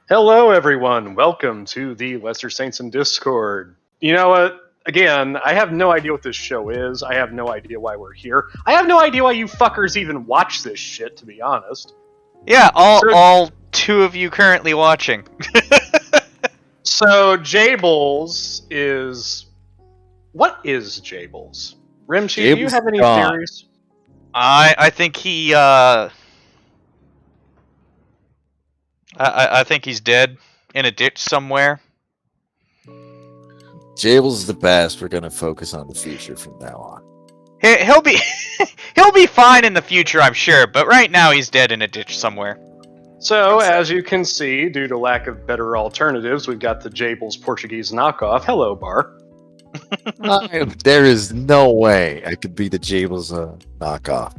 Hello, everyone. Welcome to the Lesser Saints in Discord. You know what? Again, I have no idea what this show is. I have no idea why we're here. I have no idea why you fuckers even watch this shit, to be honest. Yeah, all two of you currently watching. So, Jables is... What is Jables? Rimshee, do you have any theories? I think he I think he's dead in a ditch somewhere. Jables is the past. We're gonna focus on the future from now on. He'll be he'll be fine in the future, I'm sure, but right now he's dead in a ditch somewhere. So, as you can see, due to lack of better alternatives, we've got the Jables Portuguese knockoff. Hello, Barr. There is no way I could be the Jables knockoff.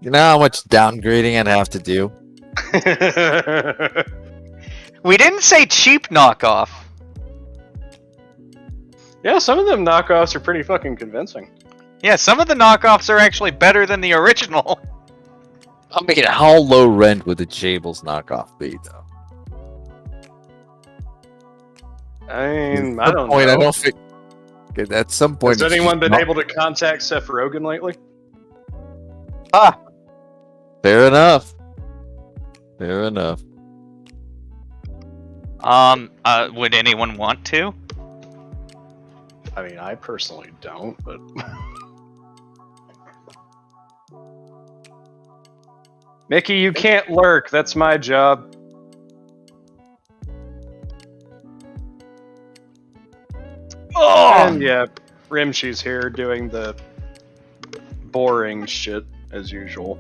You know how much downgrading I'd have to do? We didn't say cheap knockoff. Yeah, some of them knockoffs are pretty fucking convincing. Yeah, some of the knockoffs are actually better than the original. I mean, how low rent would the Jables knockoff be, though? I mean, I don't know. I don't think. At some point, has anyone been able to contact Seth Rogen lately? Ah, fair enough. Fair enough. Would anyone want to? I mean, I personally don't, but... Mickey, you can't lurk. That's my job. Oh! And yeah, Rimshee's here doing the boring shit as usual.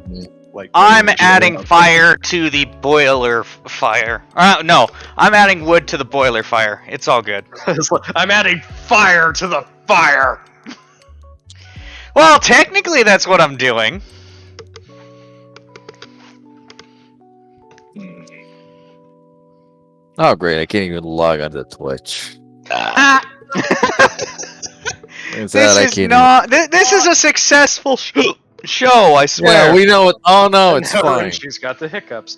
Like I'm adding fire to the boiler fire. No, I'm adding wood to the boiler fire. It's all good. I'm adding fire to the fire! Well, technically that's what I'm doing. Oh, great. I can't even log onto Twitch. This is a successful show, I swear. Yeah, we know it. Oh, no, it's fine. She's got the hiccups.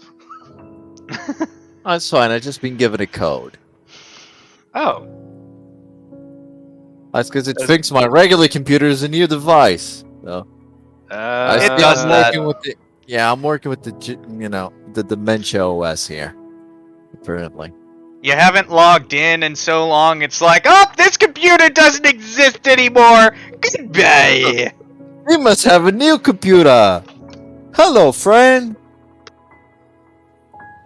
Oh, it's fine. I've just been given a code. Oh. That's because it fixed my regular computer as a new device. So, it does that. I'm working with the Dementia OS here. Apparently. You haven't logged in so long, it's like, oh, this computer doesn't exist anymore! Goodbye! We must have a new computer! Hello, friend!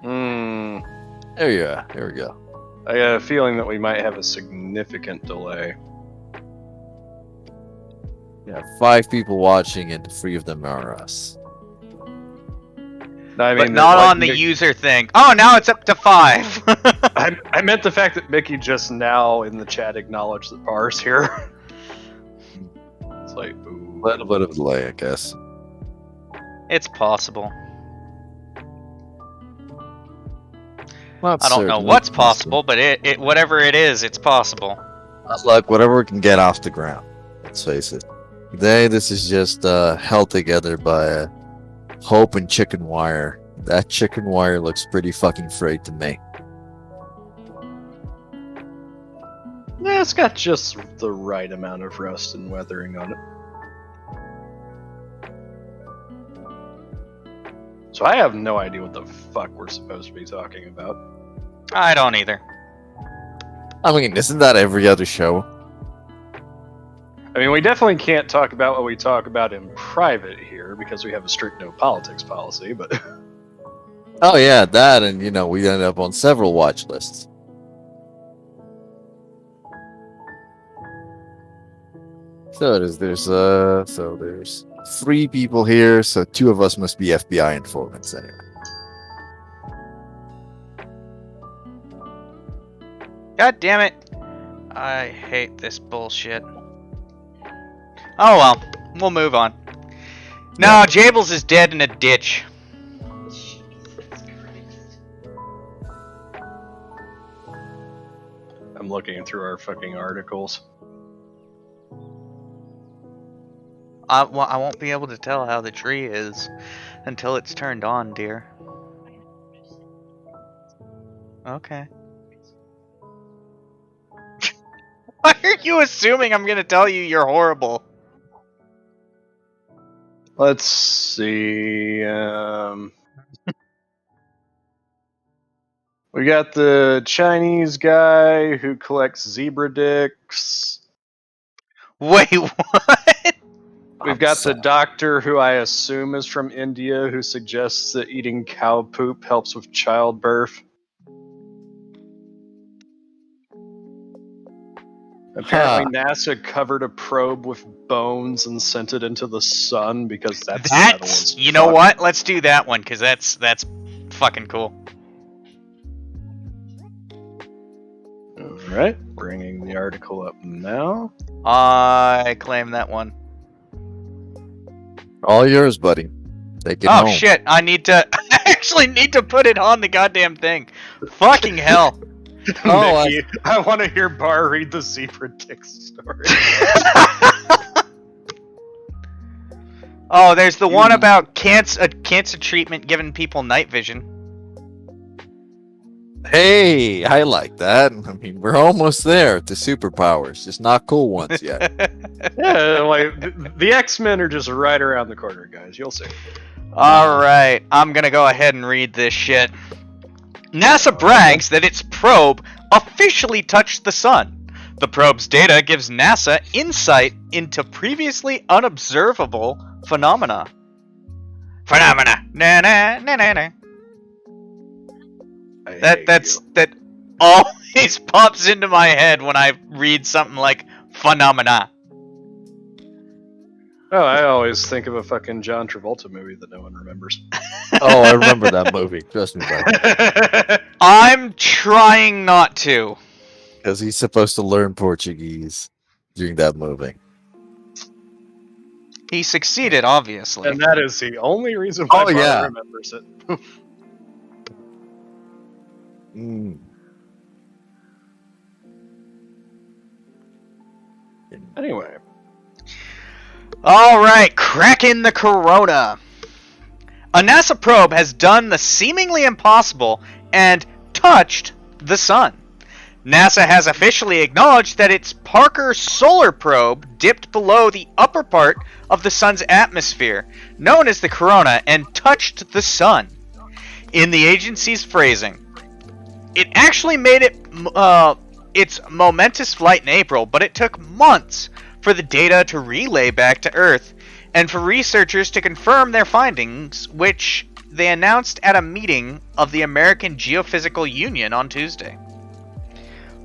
There you are. Here we go. I got a feeling that we might have a significant delay. Yeah, 5 people watching and 3 of them are us. I mean, but not on the user thing. Oh, now it's up to 5. I meant the fact that Mickey just now in the chat acknowledged that Barr's here. It's like, ooh. A little bit of delay, I guess. It's possible. Not I don't know what's possible, but it whatever it is, it's possible. Look, whatever we can get off the ground. Let's face it. Today, this is just held together by hope and chicken wire. That chicken wire looks pretty fucking frayed to me. Yeah, it's got just the right amount of rust and weathering on it. So I have no idea what the fuck we're supposed to be talking about. I don't either. I mean, isn't that every other show? I mean, we definitely can't talk about what we talk about in private here because we have a strict no politics policy, but... Oh yeah, that, and we ended up on several watch lists. So there's 3 people here, so 2 of us must be FBI informants anyway. God damn it. I hate this bullshit. Oh well, we'll move on. No, Jables is dead in a ditch. I'm looking through our fucking articles. I won't be able to tell how the tree is until it's turned on, dear. Okay. Why are you assuming I'm gonna tell you you're horrible? Let's see. We got the Chinese guy who collects zebra dicks. Wait, what? We've got the doctor who I assume is from India who suggests that eating cow poop helps with childbirth. Apparently, NASA covered a probe with bones and sent it into the sun because that's metal as You know fuck. what? Let's do that one because that's fucking cool. All right, bringing the article up now. I claim that one. All yours, buddy. Take it Oh home. shit! I actually need to put it on the goddamn thing. Fucking hell! Oh, Mickey, I want to hear Barr read the zebra dick story. Oh, there's the one about cancer treatment giving people night vision. Hey, I like that. I mean, we're almost there to superpowers, just not cool ones yet. Yeah, like the X-Men are just right around the corner, guys. You'll see. Alright, I'm gonna go ahead and read this shit. NASA brags that its probe officially touched the sun. The probe's data gives NASA insight into previously unobservable phenomena. Na na na na na. That always pops into my head when I read something like phenomena. Oh, I always think of a fucking John Travolta movie that no one remembers. Oh, I remember that movie. Trust me, buddy. I'm trying not to. Because he's supposed to learn Portuguese during that movie. He succeeded, obviously. And that is the only reason why Barr yeah. remembers it. Anyway. Alright, cracking the corona. A NASA probe has done the seemingly impossible and touched the sun. NASA has officially acknowledged that its Parker Solar Probe dipped below the upper part of the sun's atmosphere, known as the corona, and touched the sun. In the agency's phrasing, it actually made it its momentous flight in April, but it took months for the data to relay back to Earth and for researchers to confirm their findings, which they announced at a meeting of the American Geophysical Union on Tuesday.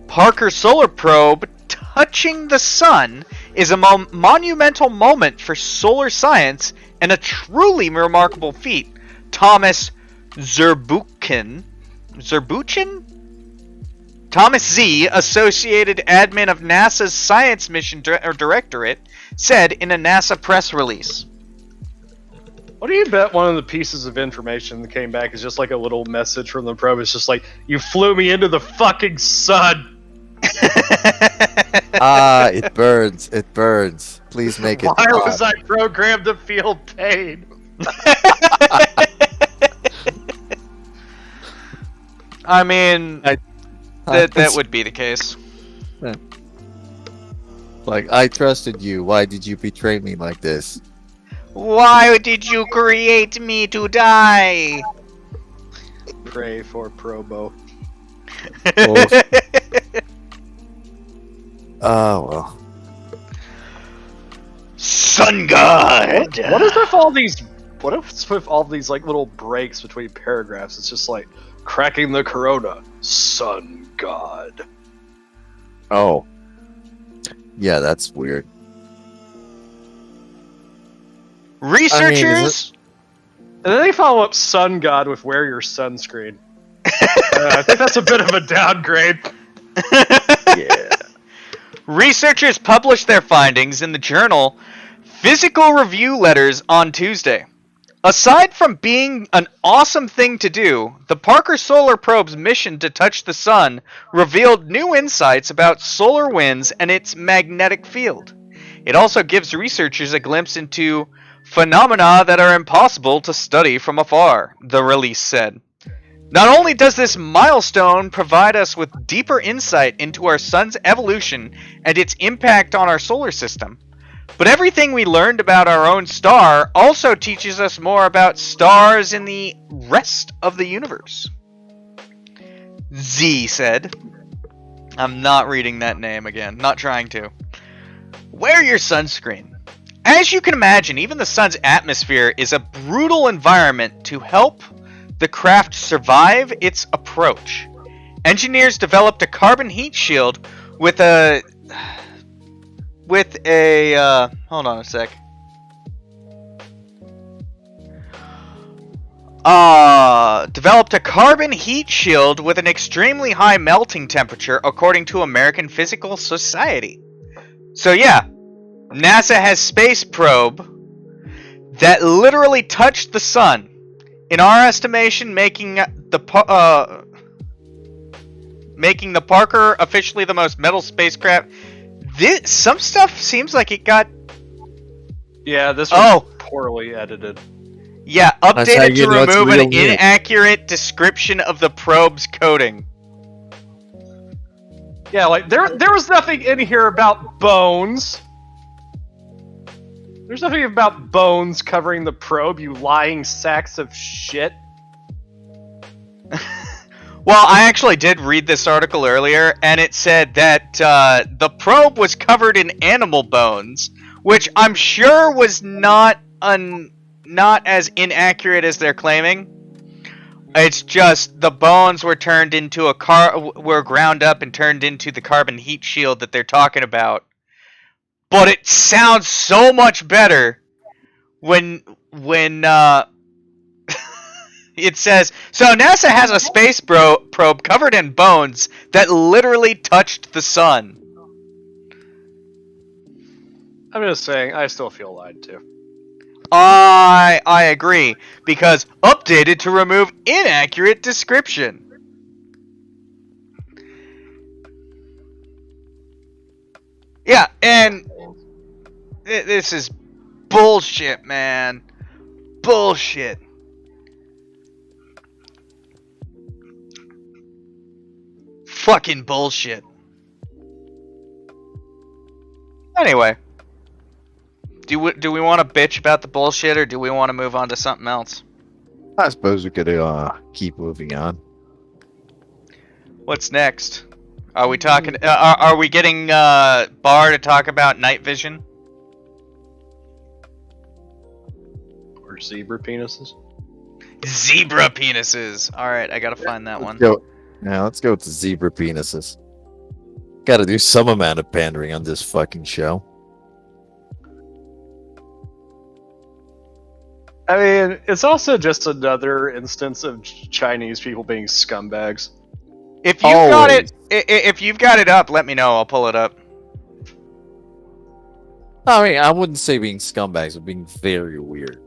Parker Solar Probe touching the sun is a monumental moment for solar science and a truly remarkable feat. Thomas Zurbuchen? Thomas Z, Associated Admin of NASA's Science Mission Directorate, said in a NASA press release. What do you bet one of the pieces of information that came back is just like a little message from the probe? It's just like, you flew me into the fucking sun! It burns. It burns. Please make it Why stop. was I programmed to feel pain? I mean, that would be the case. Like, I trusted you. Why did you betray me like this? Why did you create me to die? Pray for Probo. Oh, well. Sun God! What is with all these? What is with all these like little breaks between paragraphs? It's just like cracking the corona, Sun God. Oh. Yeah, that's weird. Researchers... And then they follow up Sun God with wear your sunscreen. I think that's a bit of a downgrade. Yeah. Researchers published their findings in the journal Physical Review Letters on Tuesday. Aside from being an awesome thing to do, the Parker Solar Probe's mission to touch the sun revealed new insights about solar winds and its magnetic field. It also gives researchers a glimpse into phenomena that are impossible to study from afar, the release said. Not only does this milestone provide us with deeper insight into our sun's evolution and its impact on our solar system, but everything we learned about our own star also teaches us more about stars in the rest of the universe. Z said. I'm not reading that name again. Not trying to. Wear your sunscreen. As you can imagine, even the sun's atmosphere is a brutal environment to help the craft survive its approach. Engineers developed a carbon heat shield with a hold on a sec. Developed a carbon heat shield with an extremely high melting temperature, according to American Physical Society. So yeah, NASA has space probe that literally touched the sun. In our estimation, making the Parker officially the most metal spacecraft. Some stuff seems like it got. Yeah, this was poorly edited. Yeah, updated to remove an inaccurate description of the probe's coding. Yeah, like there was nothing in here about bones. There's nothing about bones covering the probe, you lying sacks of shit. Well, I actually did read this article earlier, and it said that the probe was covered in animal bones, which I'm sure was not as inaccurate as they're claiming. It's just the bones were turned into were ground up and turned into the carbon heat shield that they're talking about. But it sounds so much better when it says, so NASA has a space probe covered in bones that literally touched the sun. I'm just saying, I still feel lied to. I agree, because updated to remove inaccurate description. Yeah, and this is bullshit, man. Bullshit. Fucking bullshit. Anyway. Do we want to bitch about the bullshit, or do we want to move on to something else? I suppose we could keep moving on. What's next? Are we talking? Are we getting Barr to talk about night vision? Or zebra penises? Zebra penises. All right, I gotta find that one. Let's go with the zebra penises. Got to do some amount of pandering on this fucking show. I mean, it's also just another instance of Chinese people being scumbags. If you've got it up, let me know. I'll pull it up. I mean, I wouldn't say being scumbags, but being very weird.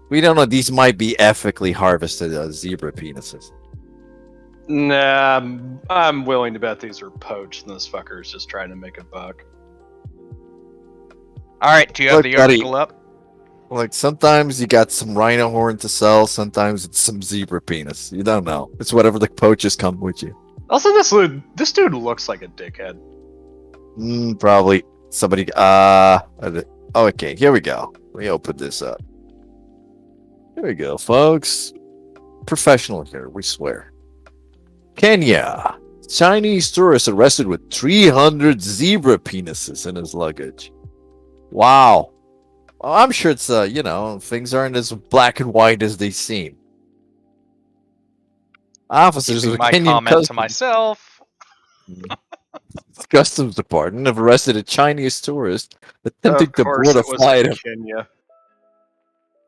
We don't know. These might be ethically harvested zebra penises. Nah, I'm willing to bet these are poached, and this fucker is just trying to make a buck. All right, do you have the article up? Like, sometimes you got some rhino horn to sell, sometimes it's some zebra penis. You don't know. It's whatever the poachers come with you. Also, this dude looks like a dickhead. Probably somebody. Okay, here we go. Let me open this up. Here we go, folks. Professional here, we swear. Kenya. Chinese tourist arrested with 300 zebra penises in his luggage. Wow. Well, I'm sure it's, things aren't as black and white as they seem. Officers of the my Kenyan comment to myself. Customs Department have arrested a Chinese tourist attempting to board a flight. Kenya.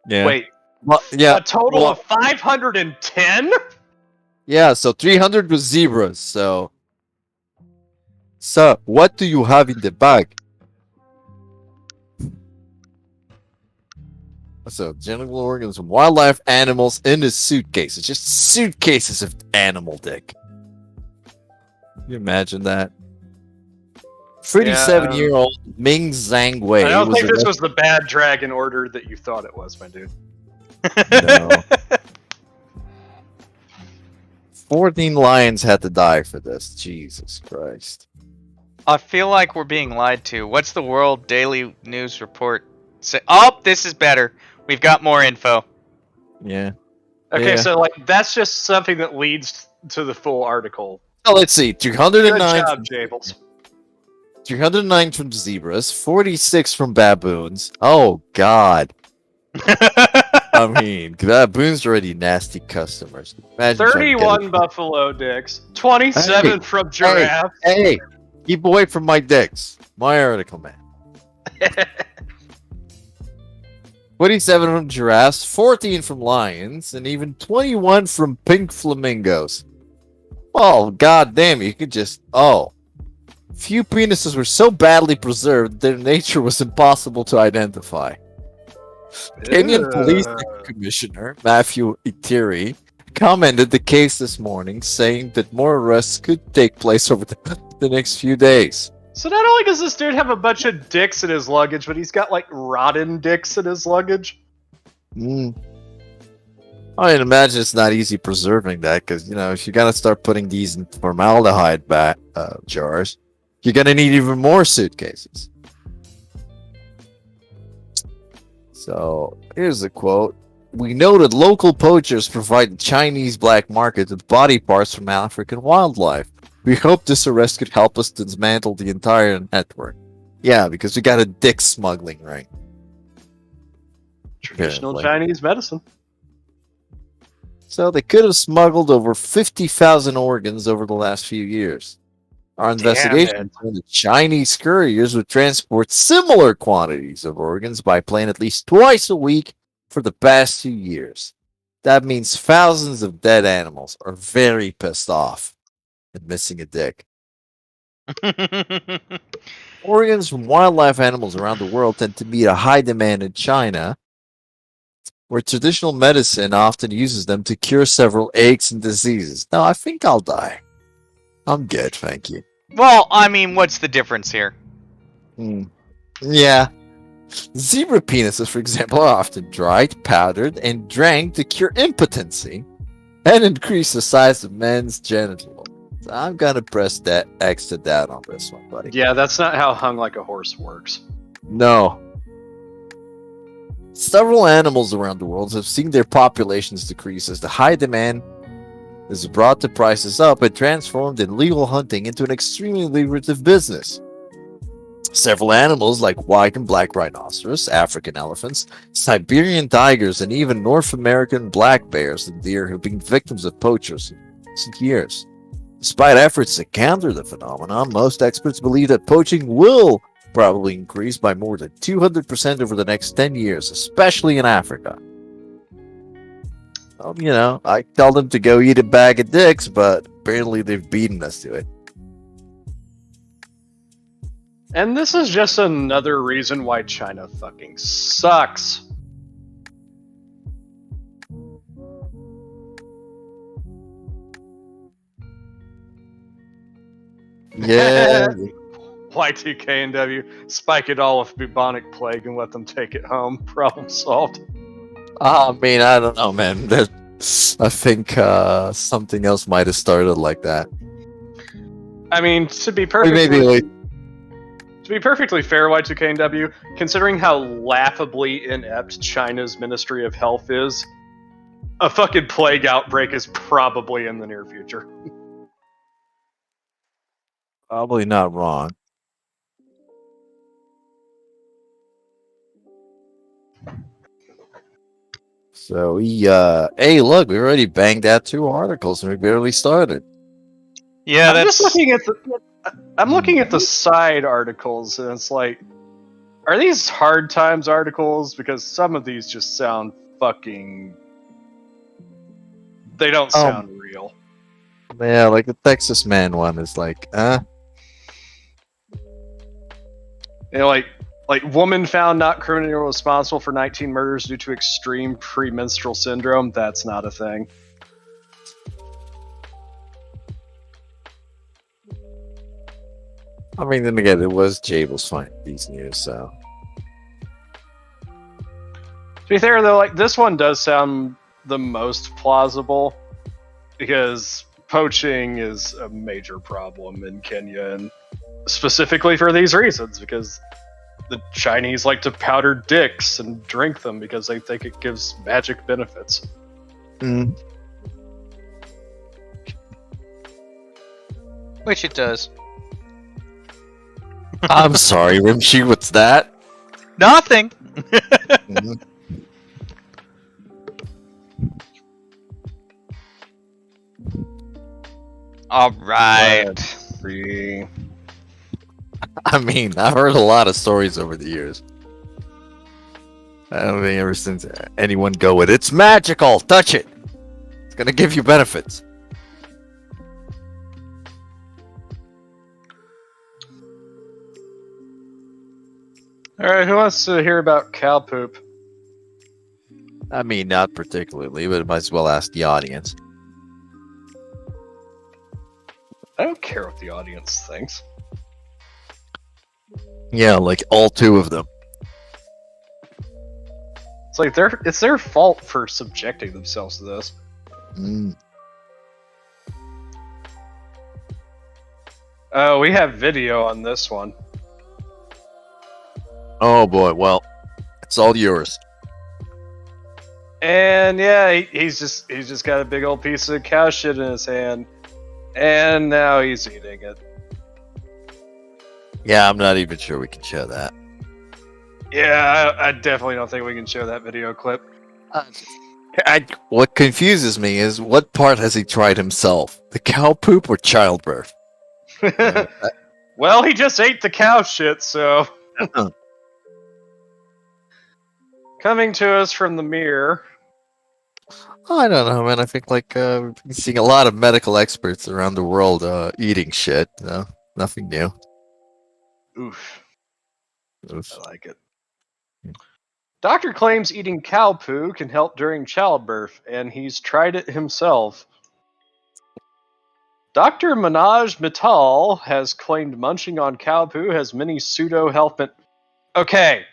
Yeah. Wait. Well, yeah. A total of 510? Yeah, so 300 was zebras, so... Sir, what do you have in the bag? So, genital organs from wildlife animals in his suitcase. It's just suitcases of animal dick. Can you imagine that? 37-year-old Ming Zhang Wei. I don't think this was the bad dragon order that you thought it was, my dude. No. 14 lions had to die for this. Jesus Christ. I feel like we're being lied to. What's the World Daily News Report say? Oh, this is better. We've got more info. Yeah. Okay, Yeah. so like that's just something that leads to the full article. Oh, let's see. Good 209 job, Jables. 309 from zebras, 46 from baboons. Oh, God. I mean, baboons are already nasty customers. Imagine trying to get 31 buffalo dicks, 27 from giraffes. Hey, keep away from my dicks. My article, man. 27 from giraffes, 14 from lions, and even 21 from pink flamingos. Oh, god damn, you could just... Oh. Few penises were so badly preserved their nature was impossible to identify. Kenyan Police Commissioner Matthew Itiri commented the case this morning, saying that more arrests could take place over the next few days. So not only does this dude have a bunch of dicks in his luggage, but he's got like rotten dicks in his luggage. I imagine it's not easy preserving that, because, you know, if you gotta start putting these in formaldehyde jars, you're gonna need even more suitcases. So, here's a quote. We know that local poachers provide the Chinese black market with body parts from African wildlife. We hope this arrest could help us dismantle the entire network. Yeah, because we got a dick smuggling ring. Traditional Apparently. Chinese medicine. So they could have smuggled over 50,000 organs over the last few years. Our investigation found that Chinese couriers would transport similar quantities of organs by plane at least twice a week for the past 2 years. That means thousands of dead animals are very pissed off at missing a dick. Organs from wildlife animals around the world tend to meet a high demand in China, where traditional medicine often uses them to cure several aches and diseases. Now, I think I'll die. I'm good, thank you. Well, I mean, what's the difference here? Yeah. Zebra penises, for example, are often dried, powdered, and drank to cure impotency and increase the size of men's genital. So I'm gonna press that X to that on this one, buddy. Yeah, that's not how hung like a horse works. No. Several animals around the world have seen their populations decrease as the high demand has brought the prices up and transformed illegal hunting into an extremely lucrative business. Several animals like white and black rhinoceros, African elephants, Siberian tigers, and even North American black bears and deer have been victims of poachers in recent years. Despite efforts to counter the phenomenon, most experts believe that poaching will probably increase by more than 200% over the next 10 years, especially in Africa. Well, you know, I tell them to go eat a bag of dicks, but apparently they've beaten us to it. And this is just another reason why China fucking sucks. Yeah. Y2K&W, spike it all with bubonic plague and let them take it home. Problem solved. I mean, I don't know, man. I think something else might have started like that. I mean, to be Or perfectly maybe like, fair, Y2K&W, considering how laughably inept China's Ministry of Health is, a fucking plague outbreak is probably in the near future. probably not wrong. So hey, look, we already banged out 2 articles and we barely started. Yeah, I'm that's... just looking at the side articles, and it's like, are these hard times articles? Because some of these just sound fucking... They don't sound real. Yeah, like the Texas man one is like, You know, like woman found not criminally responsible for 19 murders due to extreme premenstrual syndrome. That's not a thing. I mean, then again, it was Jables finding these news, so. To be fair, though, like this one does sound the most plausible, because poaching is a major problem in Kenya, and specifically for these reasons, because the Chinese like to powder dicks and drink them because they think it gives magic benefits. Mm. Which it does. I'm sorry, Rimshee, what's that? Nothing. Mm. All right. Free. I mean, I've heard a lot of stories over the years. I don't think ever since anyone go with it's magical, touch it. It's gonna give you benefits. Alright, who wants to hear about cow poop? I mean, not particularly, but might as well ask the audience. I don't care what the audience thinks. Yeah, like all two of them. It's like it's their fault for subjecting themselves to this. Mm. Oh, we have video on this one. Oh boy, well, it's all yours. And yeah, he's just got a big old piece of cow shit in his hand, and now he's eating it. Yeah, I'm not even sure we can show that. Yeah, I definitely don't think we can show that video clip. What confuses me is what part has he tried himself? The cow poop or childbirth? Well, he just ate the cow shit, so. Coming to us from the mirror. I don't know, man. I think like we've been seeing a lot of medical experts around the world eating shit. No, nothing new. Oof. Oof. I like it. Doctor claims eating cow poo can help during childbirth, and he's tried it himself. Dr. Manoj Mittal has claimed munching on cow poo has many pseudo-health Okay.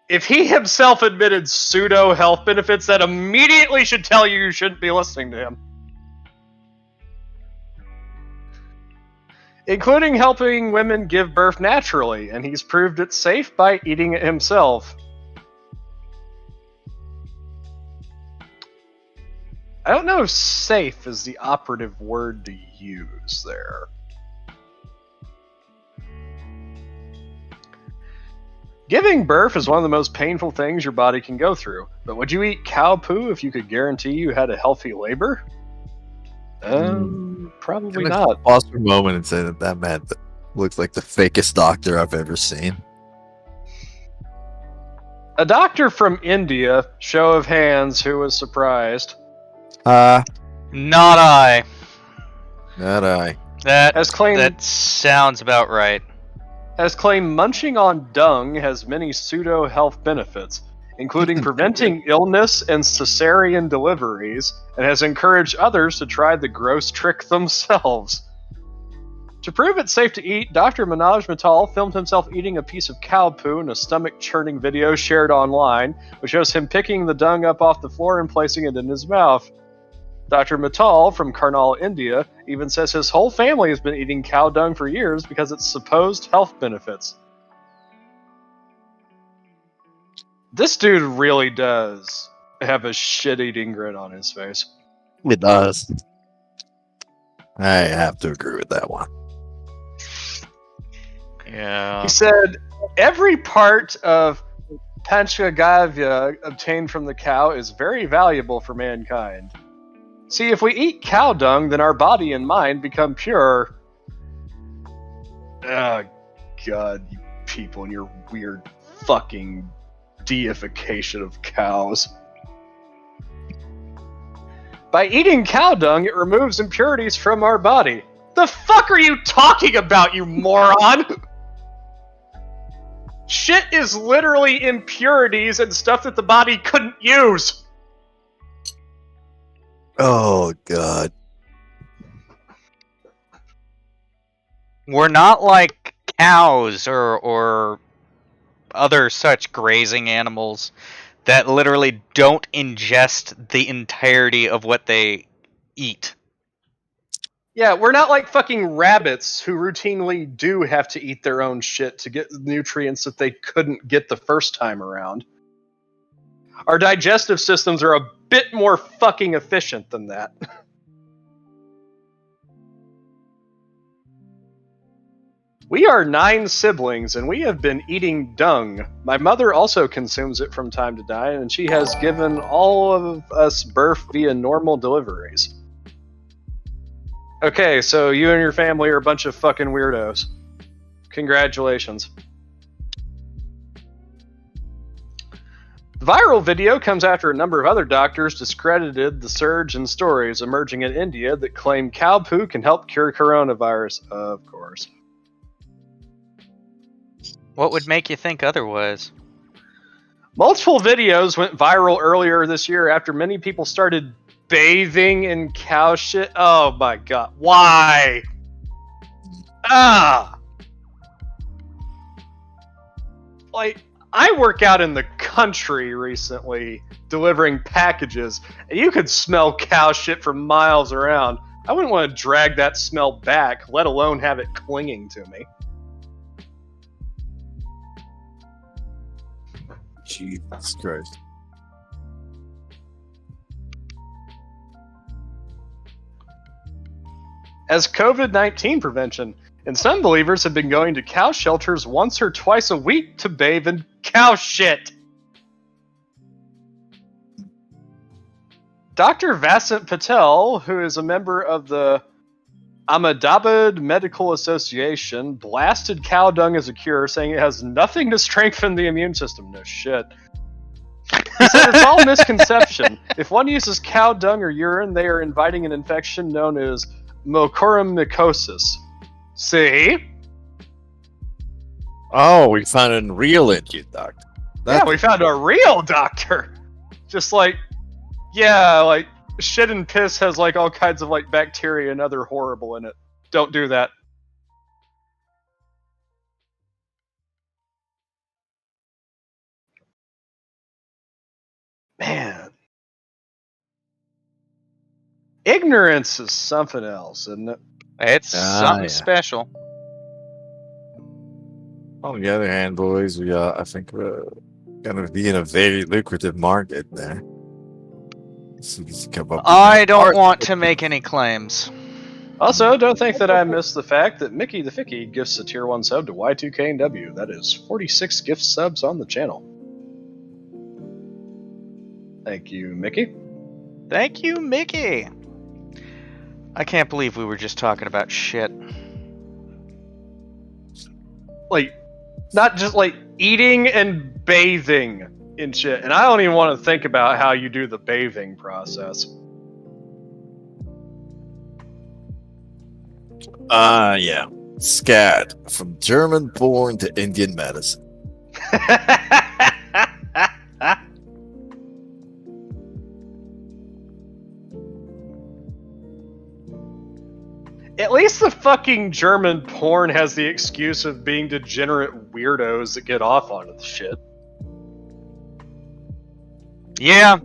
If he himself admitted pseudo-health benefits, that immediately should tell you shouldn't be listening to him. Including helping women give birth naturally, and he's proved it's safe by eating it himself. I don't know if safe is the operative word to use there. Giving birth is one of the most painful things your body can go through, but would you eat cow poo if you could guarantee you had a healthy labor? Probably not. Pause for a moment and say that man looks like the fakest doctor I've ever seen. A doctor from India, show of hands, who was surprised? Not I. Not I. That sounds about right. Has claimed munching on dung has many pseudo-health benefits, including preventing illness and cesarean deliveries, and has encouraged others to try the gross trick themselves. To prove it's safe to eat, Dr. Manoj Mittal filmed himself eating a piece of cow poo in a stomach-churning video shared online, which shows him picking the dung up off the floor and placing it in his mouth. Dr. Mittal from Karnal, India, even says his whole family has been eating cow dung for years because its supposed health benefits. This dude really does have a shit-eating grin on his face. It does. I have to agree with that one. Yeah. He said, every part of Panchagavya obtained from the cow is very valuable for mankind. See, if we eat cow dung, then our body and mind become pure. Oh, God, you people and your weird fucking deification of cows. By eating cow dung, it removes impurities from our body. The fuck are you talking about, you moron? Shit is literally impurities and stuff that the body couldn't use. Oh, God. We're not like cows or other such grazing animals that literally don't ingest the entirety of what they eat. Yeah, we're not like fucking rabbits who routinely do have to eat their own shit to get nutrients that they couldn't get the first time around. Our digestive systems are a bit more fucking efficient than that. We are 9 siblings, and we have been eating dung. My mother also consumes it from time to time, and she has given all of us birth via normal deliveries. Okay, so you and your family are a bunch of fucking weirdos. Congratulations. The viral video comes after a number of other doctors discredited the surge in stories emerging in India that claim cow poo can help cure coronavirus. Of course. What would make you think otherwise? Multiple videos went viral earlier this year after many people started bathing in cow shit. Oh my god. Why? Like, I work out in the country recently delivering packages, and you could smell cow shit from miles around. I wouldn't want to drag that smell back, let alone have it clinging to me. Jesus Christ. As COVID-19 prevention, and some believers have been going to cow shelters once or twice a week to bathe in cow shit. Dr. Vasant Patel, who is a member of the Ahmedabad Medical Association, blasted cow dung as a cure, saying it has nothing to strengthen the immune system. No shit. He said it's all misconception. If one uses cow dung or urine, they are inviting an infection known as mucormycosis. See? Oh, we found a real Indian doctor. Yeah, we found a real doctor. Just like, yeah, like shit and piss has like all kinds of like bacteria and other horrible in it. Don't do that. Man. Ignorance is something else, isn't it? It's something special. On the other hand, boys, we I think we're gonna be in a very lucrative market there. I don't want to make any claims. Also, don't think that I missed the fact that Mickey the Ficky gifts a tier 1 sub to Y2KW. That is 46 gift subs on the channel. Thank you, Mickey. Thank you, Mickey. I can't believe we were just talking about shit. Like, not just like eating and bathing in shit. And I don't even want to think about how you do the bathing process. Yeah. SCAD. From German born to Indian medicine. At least the fucking German porn has the excuse of being degenerate weirdos that get off onto the shit. Yeah.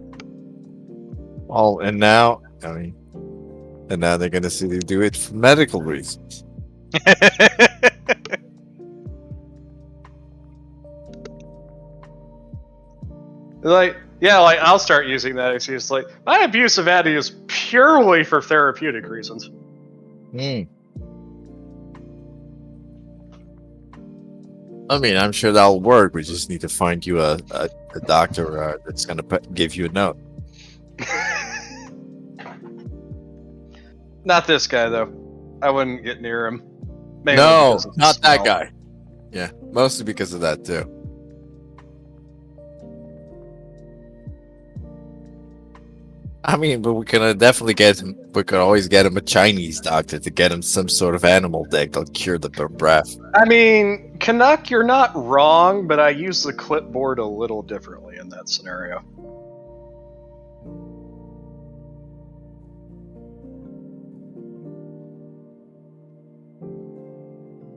Oh, and now, they're gonna see they do it for medical reasons. Like, yeah, like I'll start using that excuse. Like, my abuse of Addy is purely for therapeutic reasons. I mean, I'm sure that'll work. We just need to find you a doctor that's gonna give you a note. Not this guy though. I wouldn't get near him. Mainly No, because of the not that smell. guy. Yeah, mostly because of that too. I mean, but we can definitely get him. We could always get him a Chinese doctor to get him some sort of animal that'll cure the breath. I mean, Canuck, you're not wrong, but I use the clipboard a little differently in that scenario.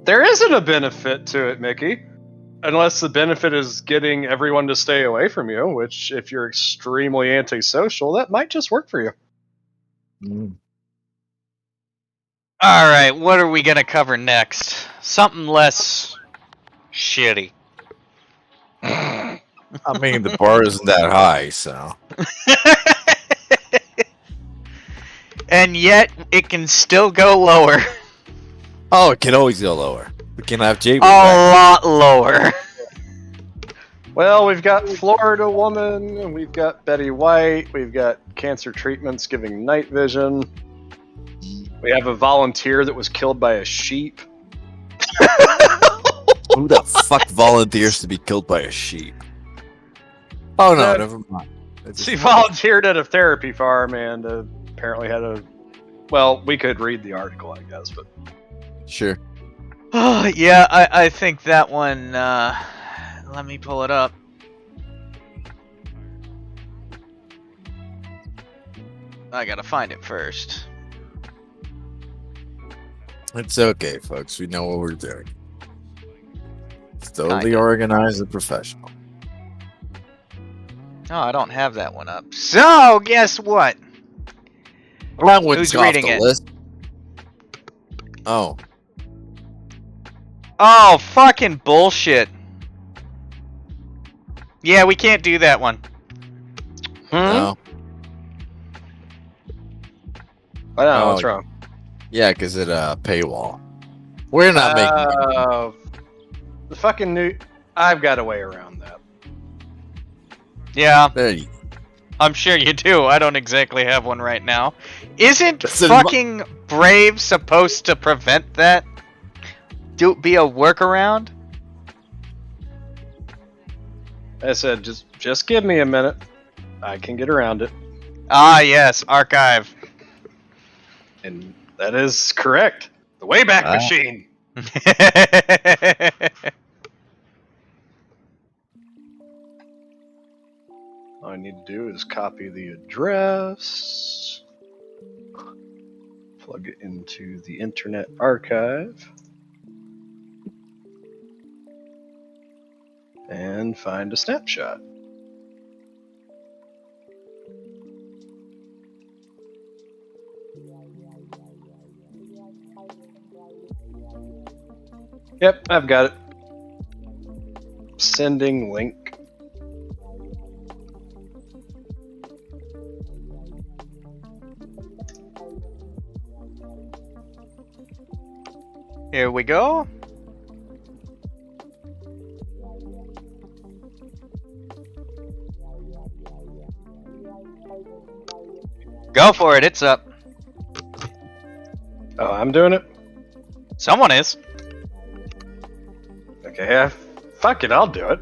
There isn't a benefit to it, Mickey. Unless the benefit is getting everyone to stay away from you, which, if you're extremely antisocial, that might just work for you. All right, what are we gonna cover next? Something less shitty. I mean, the bar isn't that high, so. And yet, it can still go lower. Oh, it can always go lower. We can have A Jables back. lot lower. Well, we've got Florida woman, and we've got Betty White, we've got cancer treatments giving night vision. We have a volunteer that was killed by a sheep. Who the fuck volunteers to be killed by a sheep? Oh no, That- never mind. She volunteered at a therapy farm and apparently had a. Well, we could read the article, I guess, but Sure. Oh, yeah, I think that one, let me pull it up. I gotta find it first. It's okay, folks. We know what we're doing. It's totally Kinda. organized and professional. Oh, I don't have that one up. So, guess what? That one's Who's off reading the it? list. Oh, Oh, fucking bullshit. Yeah, we can't do that one. no. I don't know Oh, what's wrong. Yeah, because it paywall. We're not making. The fucking new. I've got a way around that. Yeah, There you. I'm sure you do. I don't exactly have one right now. Isn't That's a fucking Brave supposed to prevent that? Be a workaround? I said, just give me a minute. I can get around it, Ah, yes, archive. and that is correct. The Wayback Ah. Machine. All I need to do is copy the address, plug it into the Internet Archive, and find a snapshot. Yep, I've got it. Sending link. Here we go. Go for it, it's up. Oh, I'm doing it? Someone is. Okay, fuck it, I'll do it.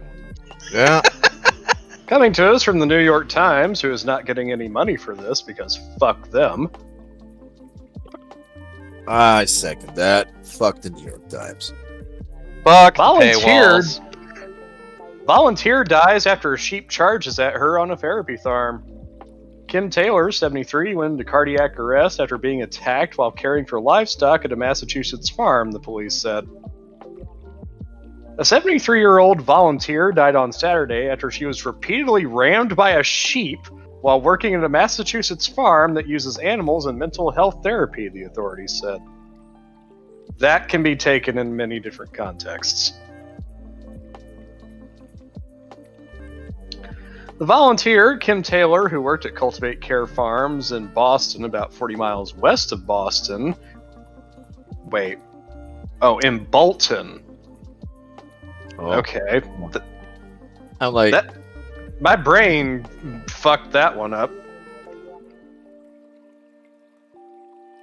Yeah. Coming to us from the New York Times, who is not getting any money for this because fuck them. I second that. Fuck the New York Times. Fuck Volunteered. paywalls. Volunteer dies after a sheep charges at her on a therapy farm. Kim Taylor, 73, went into cardiac arrest after being attacked while caring for livestock at a Massachusetts farm, the police said. A 73-year-old volunteer died on Saturday after she was repeatedly rammed by a sheep while working at a Massachusetts farm that uses animals in mental health therapy, the authorities said. That can be taken in many different contexts. The volunteer, Kim Taylor, who worked at Cultivate Care Farms in Boston, about 40 miles west of Boston. Wait. Oh, in Bolton. Oh, Okay. I'm like, My brain fucked that one up.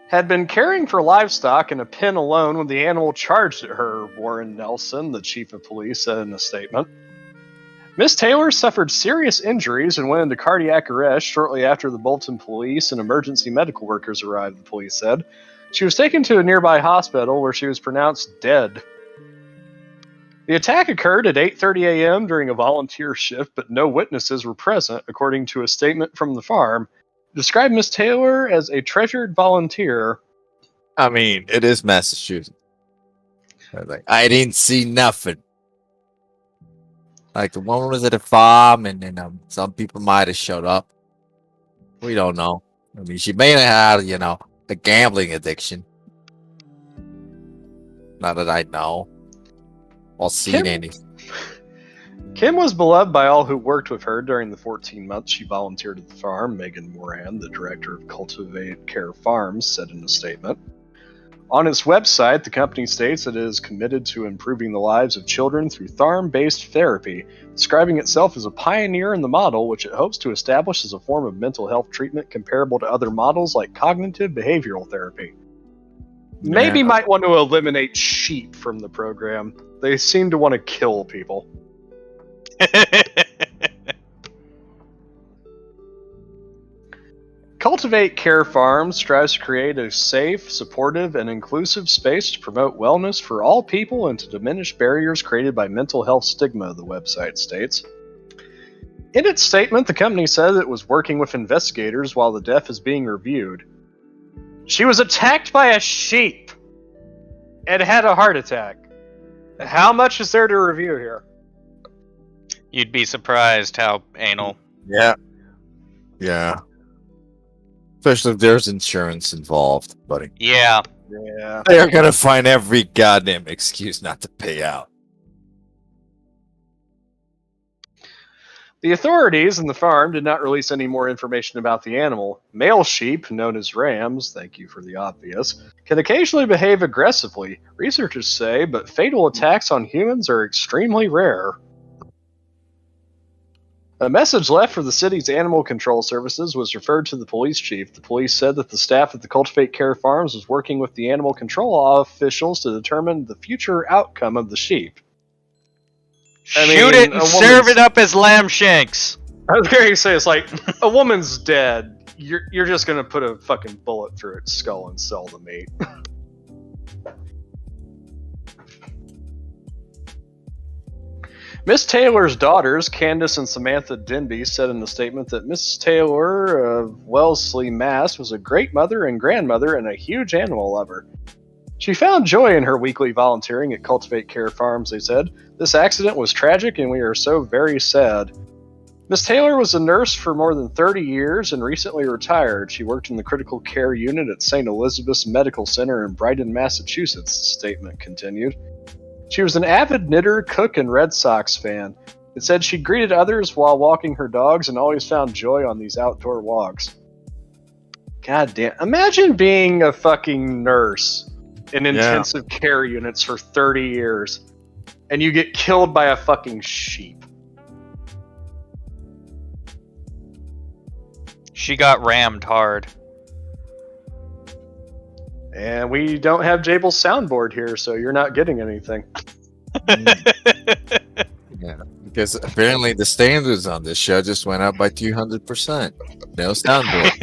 Had been caring for livestock in a pen alone when the animal charged at her, Warren Nelson, the chief of police, said in a statement. Miss Taylor suffered serious injuries and went into cardiac arrest shortly after the Bolton police and emergency medical workers arrived, the police said. She was taken to a nearby hospital where she was pronounced dead. The attack occurred at 8:30 a.m. during a volunteer shift, but no witnesses were present, according to a statement from the farm. It described Miss Taylor as a treasured volunteer. I mean, it is Massachusetts. I didn't see nothing. Like the woman was at a farm, and then some people might have showed up. We don't know. I mean, she may have had, a gambling addiction. Not that I know. Or seen anything. Kim was beloved by all who worked with her during the 14 months she volunteered at the farm, Megan Moran, the director of Cultivate Care Farms, said in a statement. On its website, the company states that it is committed to improving the lives of children through farm-based therapy, describing itself as a pioneer in the model, which it hopes to establish as a form of mental health treatment comparable to other models like cognitive behavioral therapy. Maybe might want to eliminate sheep from the program. They seem to want to kill people. Cultivate Care Farms strives to create a safe, supportive, and inclusive space to promote wellness for all people and to diminish barriers created by mental health stigma, the website states. In its statement, the company said it was working with investigators while the death is being reviewed. She was attacked by a sheep and had a heart attack. How much is there to review here? You'd be surprised how anal. Yeah. Yeah. Especially if there's insurance involved, buddy. Yeah. Yeah. They're gonna find every goddamn excuse not to pay out. The authorities and the farm did not release any more information about the animal. Male sheep, known as rams, thank you for the obvious, can occasionally behave aggressively, researchers say, but fatal attacks on humans are extremely rare. A message left for the city's animal control services was referred to the police chief. The police said that the staff at the Cultivate Care Farms was working with the animal control officials to determine the future outcome of the sheep. Shoot it and serve it up as lamb shanks. I was going to say, it's like, a woman's dead. You're just going to put a fucking bullet through its skull and sell the meat. Miss Taylor's daughters, Candace and Samantha Denby, said in a statement that Miss Taylor of Wellesley, Mass. was a great mother and grandmother and a huge animal lover. She found joy in her weekly volunteering at Cultivate Care Farms, they said. This accident was tragic and we are so very sad. Miss Taylor was a nurse for more than 30 years and recently retired. She worked in the critical care unit at St. Elizabeth's Medical Center in Brighton, Massachusetts, the statement continued. She was an avid knitter, cook, and Red Sox fan. It said she greeted others while walking her dogs and always found joy on these outdoor walks. God damn. Imagine being a fucking nurse in intensive care units for 30 years and you get killed by a fucking sheep. She got rammed hard. And we don't have Jables' soundboard here, so you're not getting anything. Yeah, because apparently the standards on this show just went up by 200%. No soundboard.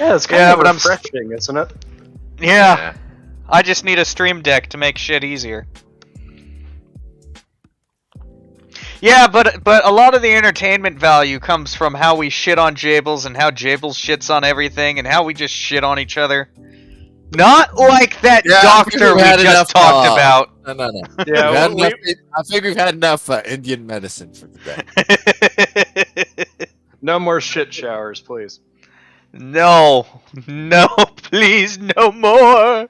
Yeah, it's kind of refreshing, isn't it? Yeah. I just need a stream deck to make shit easier. Yeah, but a lot of the entertainment value comes from how we shit on Jables and how Jables shits on everything and how we just shit on each other. Not like that doctor we just talked about. No. Yeah, I think we've had enough Indian medicine for today. No more shit showers, please. No, please, no more.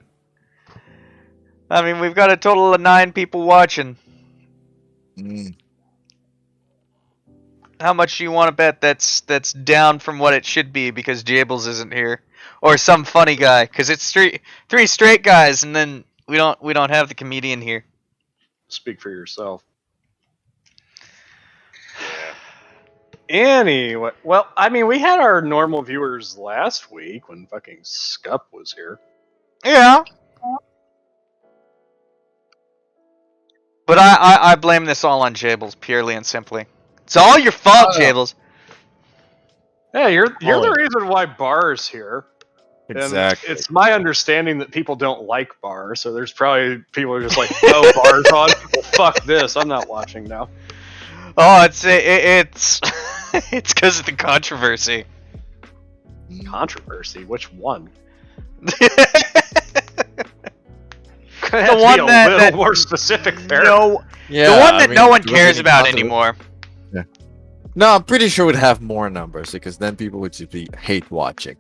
I mean, we've got a total of 9 people watching. How much do you want to bet that's down from what it should be because Jables isn't here, or some funny guy? Because it's three straight guys, and then we don't have the comedian here. Speak for yourself. Anyway, well, I mean, we had our normal viewers last week when fucking Scup was here. Yeah. But I blame this all on Jables, purely and simply. It's all your fault, Jables. Yeah, you're the reason why Barr's here. Exactly. And it's my understanding that people don't like Barr, so there's probably people who are just like, oh, Barr's on? Well, fuck this, I'm not watching now. Oh, it's it's because of the controversy. Controversy? Which one? The one that more specific there. No, yeah, the one that no one cares about anymore. Yeah. No, I'm pretty sure it would have more numbers because then people would just be hate watching.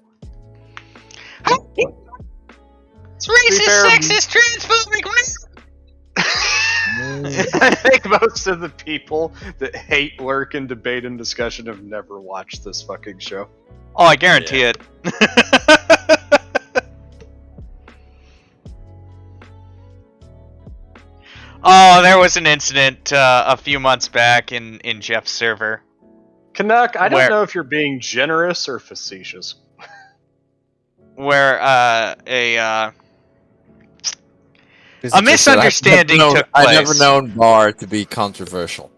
It's racist, sexist, transphobic. I think most of the people that hate lurk and debate and discussion have never watched this fucking show. Oh, I guarantee it. Oh, there was an incident a few months back in Jeff's server. Canuck, I Where- don't know if you're being generous or facetious. Where a Because he just said, misunderstanding took I've never place. known Barr to be controversial.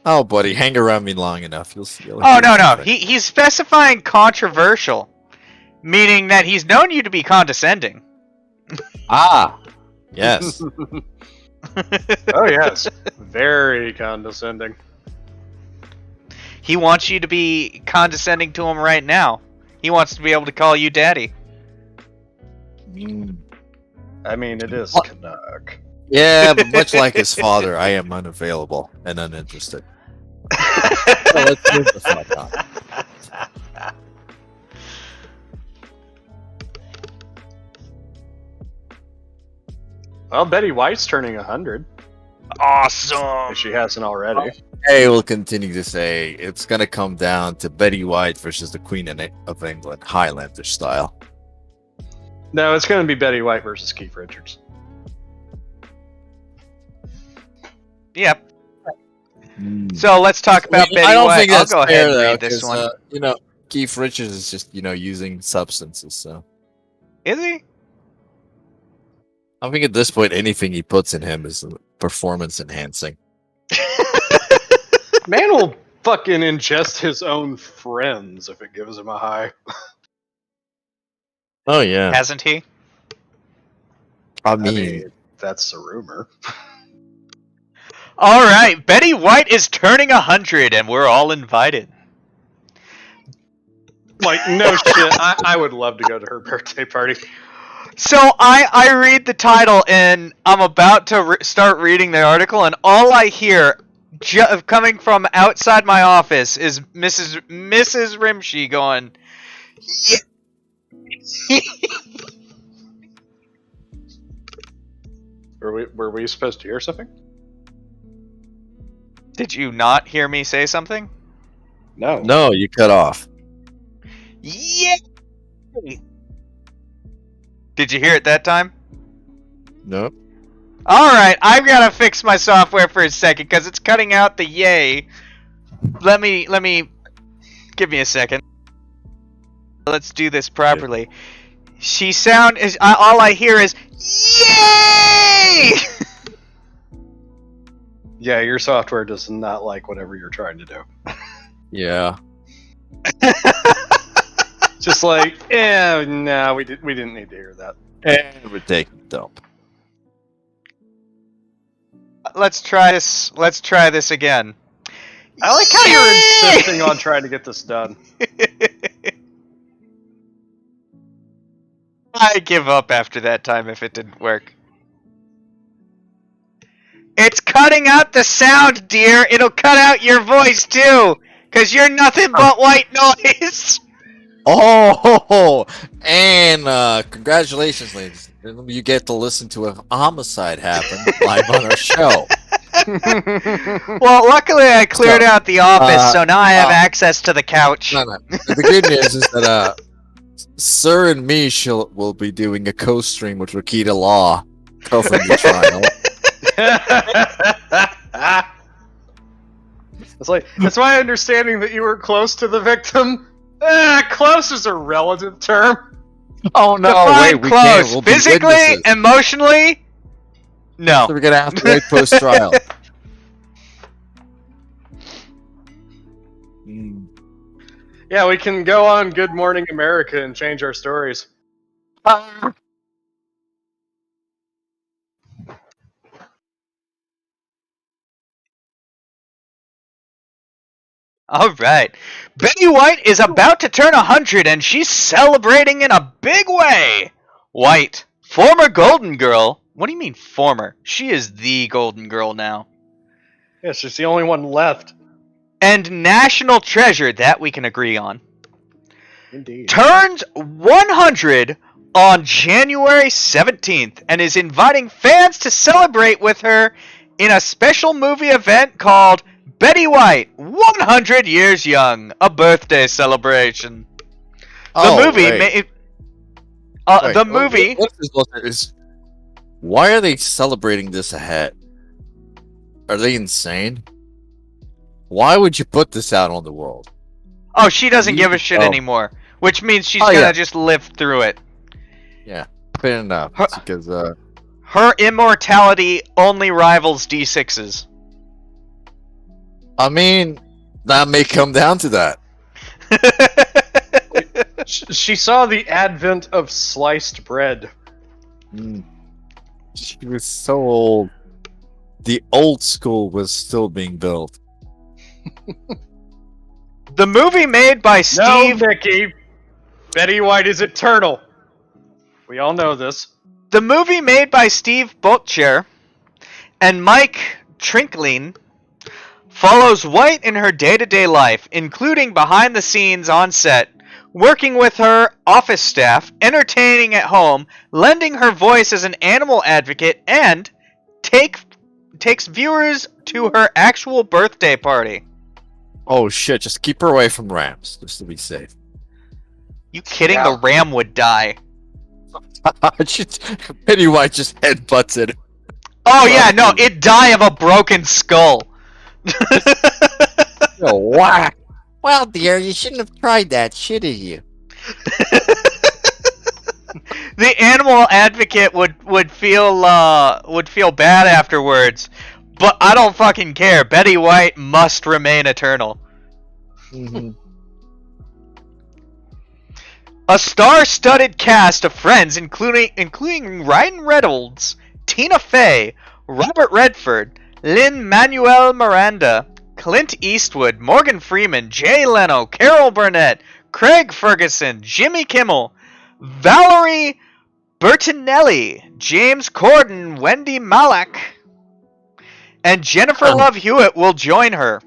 Oh, buddy, hang around me long enough. You'll see. You'll Oh, hear no. something. He's specifying controversial, meaning that he's known you to be condescending. Ah, yes. Oh, yes. Very condescending. He wants you to be condescending to him right now. He wants to be able to call you daddy. Mm. I mean, it is What? Canuck. Yeah, but much like his father, I am unavailable and uninterested. So let's move the fuck on. Well, Betty White's turning 100, Awesome. if she hasn't already. I will continue to say it's going to come down to Betty White versus the Queen of England, Highlander style. No, it's going to be Betty White versus Keith Richards. Yep. So let's talk about Betty I don't White. think that's I'll go fair, ahead and though, read this 'cause, one. Keith Richards is just, using substances, so. Is he? I think at this point, anything he puts in him is performance enhancing. Man will fucking ingest his own friends if it gives him a high. Oh, yeah. Hasn't he? I I mean, mean, that's a rumor. All right, Betty White is turning 100, and we're all invited. Like, no shit. I would love to go to her birthday party. So I read the title, and I'm about to start reading the article, and all I hear coming from outside my office is Mrs. Rimshee going, yeah. Were we supposed to hear something? Did you not hear me say something? No. no, you cut off. Yeah. Did you hear it that time? Nope. All right, I've got to fix my software for a second because it's cutting out the yay. Let me give me a second. Let's do this properly. All I hear is yay. Yeah, your software does not like whatever you're trying to do. Yeah. Just like, no, we didn't need to hear that. And we're taking a dump. Let's try this. Let's try this again. I like how you're insisting on trying to get this done. I give up after that time if it didn't work. It's cutting out the sound, dear. It'll cut out your voice too, cause you're nothing but white noise. Oh, and congratulations, ladies. You get to listen to a homicide happen live on our show. Well, luckily I cleared out the office, so now I have access to the couch. No. The good news is that Sir and me will be doing a co-stream with Rakita Law covering the trial. It's my understanding that you were close to the victim. Close is a relative term. Oh no! Define we close. can't. We'll be Physically, witnesses. emotionally, no. So we're gonna have to wait post-trial. Yeah, we can go on Good Morning America and change our stories. All right. Betty White is about to turn 100, and she's celebrating in a big way. White, former Golden Girl. What do you mean former? She is the Golden Girl now. Yeah, she's the only one left. And national treasure, that we can agree on. Indeed. Turns 100 on January 17th and is inviting fans to celebrate with her in a special movie event called Betty White 100 Years Young, a birthday celebration. Oh, The movie wait. Wait, the movie What is why are they celebrating this ahead? Are they insane? Why would you put this out on the world? Oh, she doesn't give a shit anymore, which means she's gonna just live through it. Yeah, fair enough. Her- Because Her immortality only rivals D6's. I mean, that may come down to that. She saw the advent of sliced bread. Mm. She was so old. The old school was still being built. The movie made by Steve. No, Mickey. Betty White is eternal. We all know this. The movie made by Steve Butcher and Mike Trinkling follows White in her day-to-day life, including behind the scenes on set, working with her office staff, entertaining at home, lending her voice as an animal advocate, and takes viewers to her actual birthday party. Oh shit, just keep her away from Rams, just to be safe. You kidding? Yeah. The ram would die. Penny White just headbutts it. Oh yeah, no, it'd die of a broken skull. Oh, whack! Well, dear, you shouldn't have tried that, should you? The animal advocate would feel bad afterwards, but I don't fucking care. Betty White must remain eternal. Mm-hmm. A star-studded cast of friends, including Ryan Reynolds, Tina Fey, Robert Redford, Lin-Manuel Miranda, Clint Eastwood, Morgan Freeman, Jay Leno, Carol Burnett, Craig Ferguson, Jimmy Kimmel, Valerie Bertinelli, James Corden, Wendy Malick, and Jennifer Love Hewitt will join her.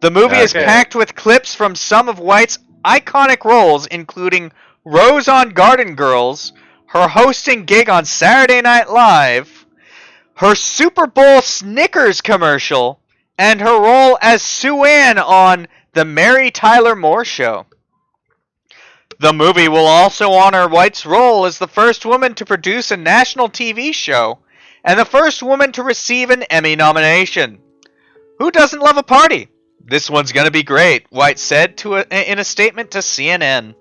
The movie is packed with clips from some of White's iconic roles, including Rose on Garden Girls, her hosting gig on Saturday Night Live, her Super Bowl Snickers commercial, and her role as Sue Ann on The Mary Tyler Moore Show. The movie will also honor White's role as the first woman to produce a national TV show and the first woman to receive an Emmy nomination. Who doesn't love a party? This one's gonna be great, White said in a statement to CNN.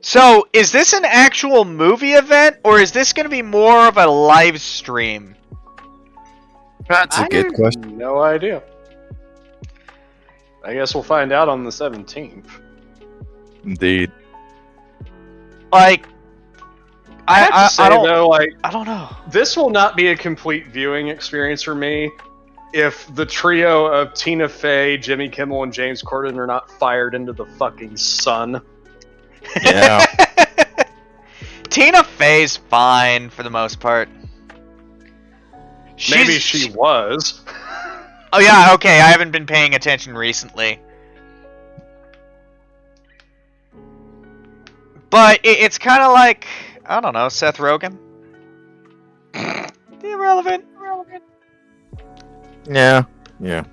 So, is this an actual movie event, or is this gonna be more of a live stream? That's a good question. No idea. I guess we'll find out on the 17th. Indeed. Like, I have to say, I don't though, like, I don't know. this will not be a complete viewing experience for me if the trio of Tina Fey, Jimmy Kimmel, and James Corden are not fired into the fucking sun. Yeah. Tina Fey's fine for the most part. Maybe she was. Oh yeah, okay, I haven't been paying attention recently. But it's kind of like, I don't know, Seth Rogen? Irrelevant. Yeah. Yeah.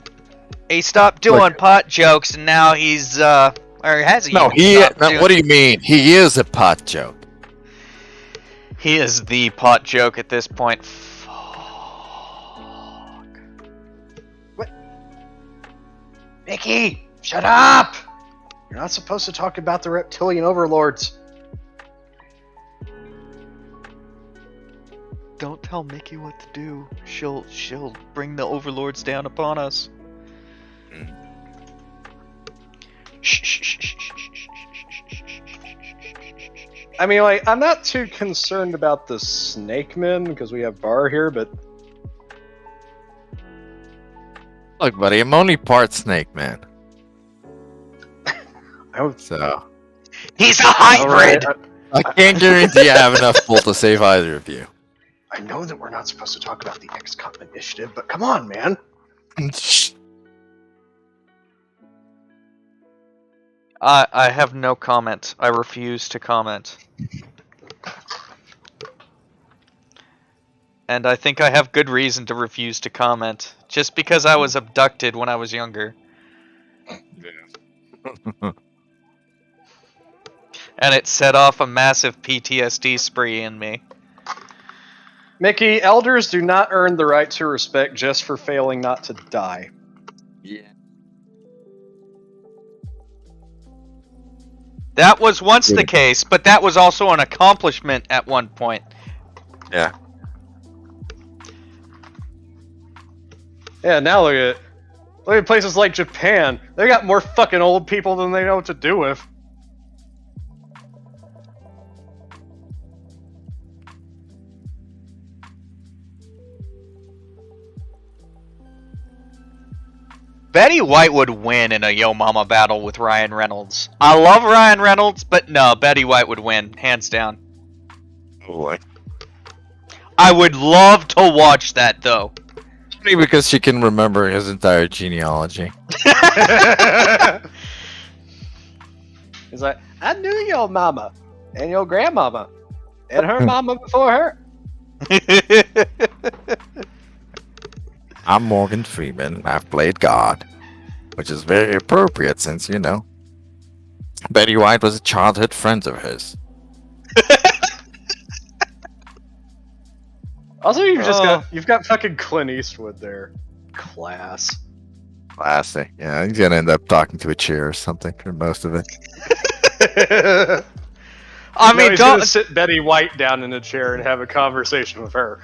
He stopped doing pot jokes and now he's, or has he? No, what do you mean? He is a pot joke. He is the pot joke at this point. What? Mickey, shut up! You're not supposed to talk about the reptilian overlords. Don't tell Mickey what to do. She'll bring the overlords down upon us. I mean, like, I'm not too concerned about the snake men because we have Barr here, but Look, buddy, I'm only part snake, man. So He's a hybrid. I can't guarantee I have enough pull to save either of you. I know that we're not supposed to talk about the XCOM initiative, but come on, man. I have no comment. I refuse to comment. And I think I have good reason to refuse to comment. Just because I was abducted when I was younger. And it set off a massive PTSD spree in me. Mickey, elders do not earn the right to respect just for failing not to die. Yeah. That was once the case, but that was also an accomplishment at one point. Yeah. Yeah, now look at places like Japan. They got more fucking old people than they know what to do with. Betty White would win in a Yo Mama battle with Ryan Reynolds. I love Ryan Reynolds, but no, Betty White would win, hands down. Boy. I would love to watch that, though. Only because she can remember his entire genealogy. He's like, I knew your mama, and your grandmama, and her mama before her. I'm Morgan Freeman. I've played God, which is very appropriate since, you know, Betty White was a childhood friend of his. Also, you've got fucking Clint Eastwood there. Class. Classic. Yeah, he's gonna end up talking to a chair or something for most of it. I mean, he's gonna sit Betty White down in a chair and have a conversation with her.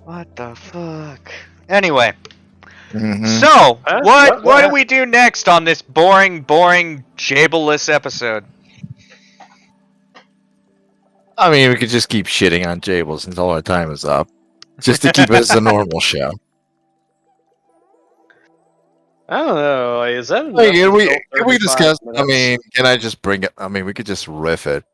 What the fuck? Anyway, Mhm. so what what- do we do next on this boring Jables episode? I mean, we could just keep shitting on Jables until our time is up, just to keep it as a normal show. I don't know. Is that Like, enough can until we 35 discuss? I minutes? mean, can I just bring up? I mean, we could just riff it.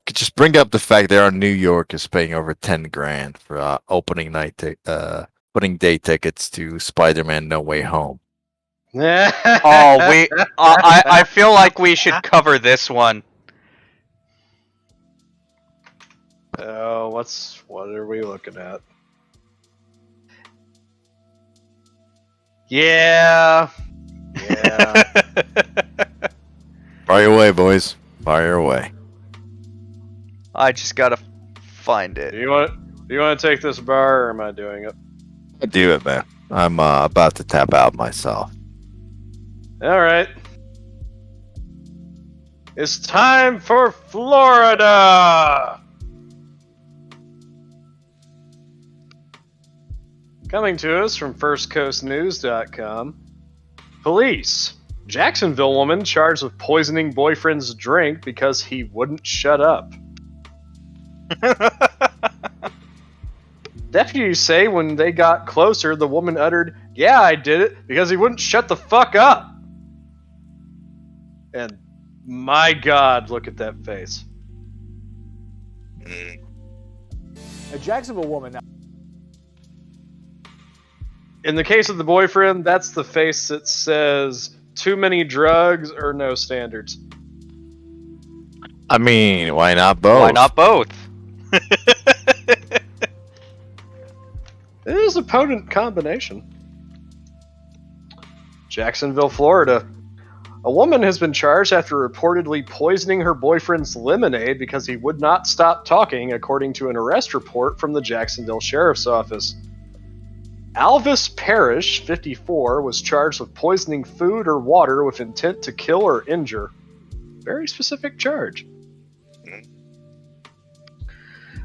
Could just bring up the fact there are New Yorkers paying over 10 grand for opening day tickets to Spider-Man: No Way Home. Oh, I feel like we should cover this one. Oh, what are we looking at? Yeah. Yeah. Fire away, boys. Fire away. I just gotta find do it. you want to take this bar, or am I doing it? Do it, man. I'm about to tap out myself. All right. It's time for Florida. Coming to us from firstcoastnews.com. Police. Jacksonville woman charged with poisoning boyfriend's drink because he wouldn't shut up. Deputies say when they got closer, the woman uttered, "Yeah, I did it," because he wouldn't shut the fuck up. And my God, look at that face. A Jacksonville woman. In the case of the boyfriend, that's the face that says too many drugs or no standards. I mean, why not both? Why not both? It is a potent combination. Jacksonville, Florida. A woman has been charged after reportedly poisoning her boyfriend's lemonade because he would not stop talking, according to an arrest report from the Jacksonville Sheriff's Office. Alvis Parrish, 54, was charged with poisoning food or water with intent to kill or injure. Very specific charge.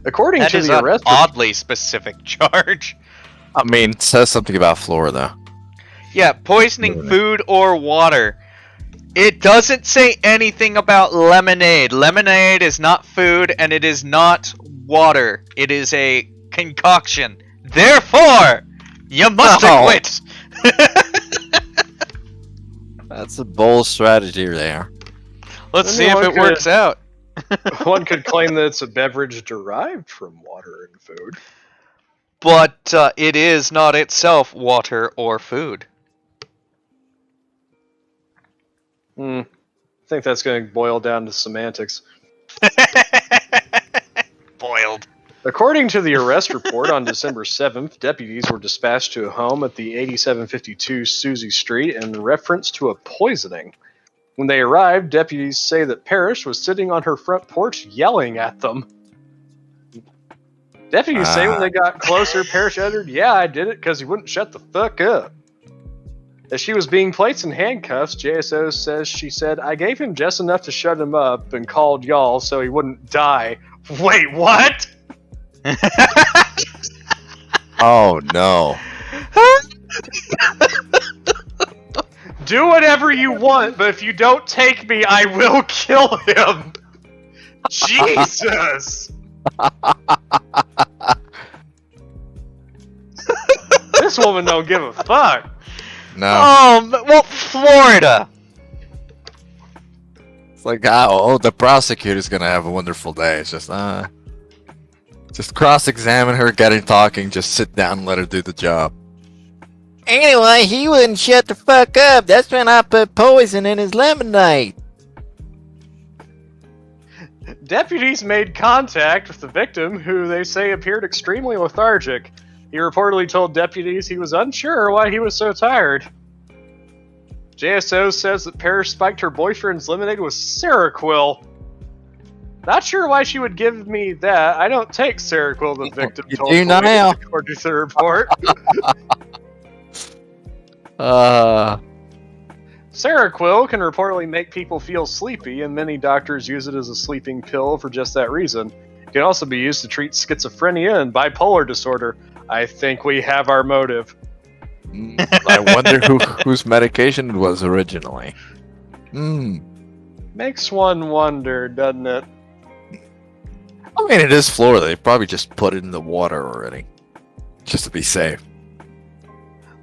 According That to is the an arrest oddly specific charge. I mean, it says something about Florida. Yeah, poisoning food or water. It doesn't say anything about lemonade. Lemonade is not food and it is not water. It is a concoction. Therefore, you must acquit. That's a bold strategy there. Let's Let see me if look it at works out. One could claim that it's a beverage derived from water and food. But it is not itself water or food. I think that's going to boil down to semantics. Boiled. According to the arrest report on December 7th, deputies were dispatched to a home at the 8752 Susie Street in reference to a poisoning. When they arrived, deputies say that Parrish was sitting on her front porch yelling at them. Deputies say when they got closer, Parrish uttered, "Yeah, I did it because he wouldn't shut the fuck up." As she was being placed in handcuffs, JSO says she said, "I gave him just enough to shut him up and called y'all so he wouldn't die." Wait, what? Oh no. Do whatever you want, but if you don't take me, I will kill him. Jesus. This woman don't give a fuck. No. Well, Florida. It's like, oh, the prosecutor's gonna have a wonderful day. It's just cross-examine her, get her talking, just sit down and let her do the job. Anyway, he wouldn't shut the fuck up. That's when I put poison in his lemonade. Deputies made contact with the victim, who they say appeared extremely lethargic. He reportedly told deputies he was unsure why he was so tired. JSO says that Parrish spiked her boyfriend's lemonade with Seroquel. Not sure why she would give me that. I don't take Seroquel, the victim You told do police, now. according to the report. Seroquel can reportedly make people feel sleepy, and many doctors use it as a sleeping pill for just that reason. It can also be used to treat schizophrenia and bipolar disorder. I think we have our motive. I wonder whose medication it was originally. Makes one wonder, doesn't it? I mean, it is Florida. They probably just put it in the water already, just to be safe.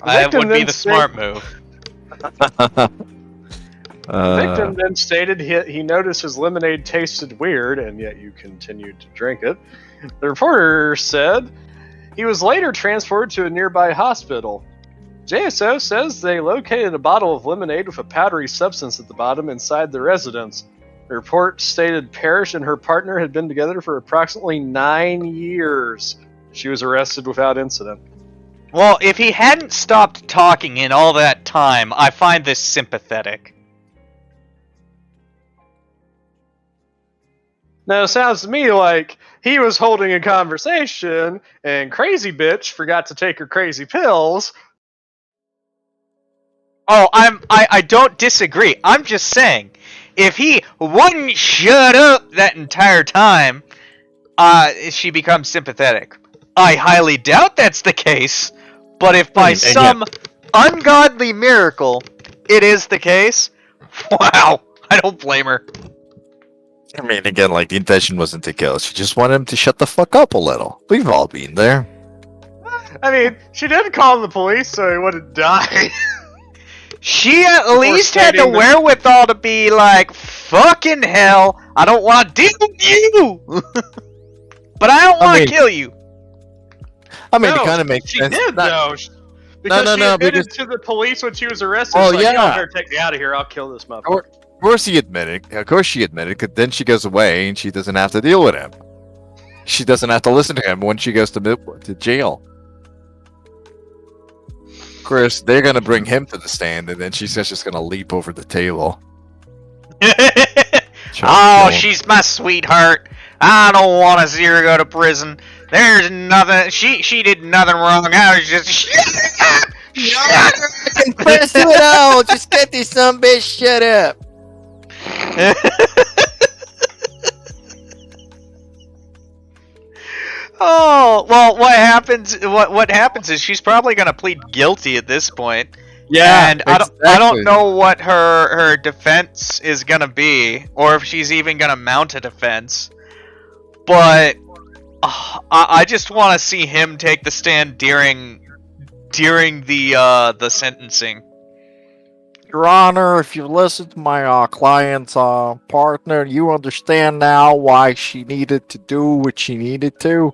That would be then the smart move. The victim then stated he noticed his lemonade tasted weird, and yet you continued to drink it. The reporter said he was later transported to a nearby hospital. JSO says they located a bottle of lemonade with a powdery substance at the bottom inside the residence. The report stated Parrish and her partner had been together for approximately 9 years. She was arrested without incident. Well, if he hadn't stopped talking in all that time, I find this sympathetic. Now, it sounds to me like he was holding a conversation, and crazy bitch forgot to take her crazy pills. Oh, I don't disagree. I'm just saying, if he wouldn't shut up that entire time, she becomes sympathetic. I highly doubt that's the case, but if by some ungodly miracle it is the case, wow, I don't blame her. I mean, again, like, the intention wasn't to kill. She just wanted him to shut the fuck up a little. We've all been there. I mean, she did call the police so he wouldn't die. She at least had the stating that- wherewithal to be like, fucking hell, I don't want to deal with you! But I don't want to kill you. I mean, No, it kind of makes she sense. did, Not- though. Because no, she no, admitted because- to the police when she was arrested. Oh, She's like, yeah. "You better take me out of here. I'll kill this motherfucker." Of course he admitted. Of course she admitted, because then she goes away and she doesn't have to deal with him. She doesn't have to listen to him when she goes to jail. Of course, they're going to bring him to the stand, and then she's just going to leap over the table. Oh, she's my sweetheart. I don't want to see her go to prison. There's nothing. She did nothing wrong. I was just. Shut up! Press it all. Just get this some bitch shut up. Oh well, what happens? What happens is she's probably gonna plead guilty at this point. Yeah, and I don't know what her defense is gonna be, or if she's even gonna mount a defense. But I just want to see him take the stand during the sentencing. Your Honor, if you listen to my client's partner, you understand now why she needed to do what she needed to.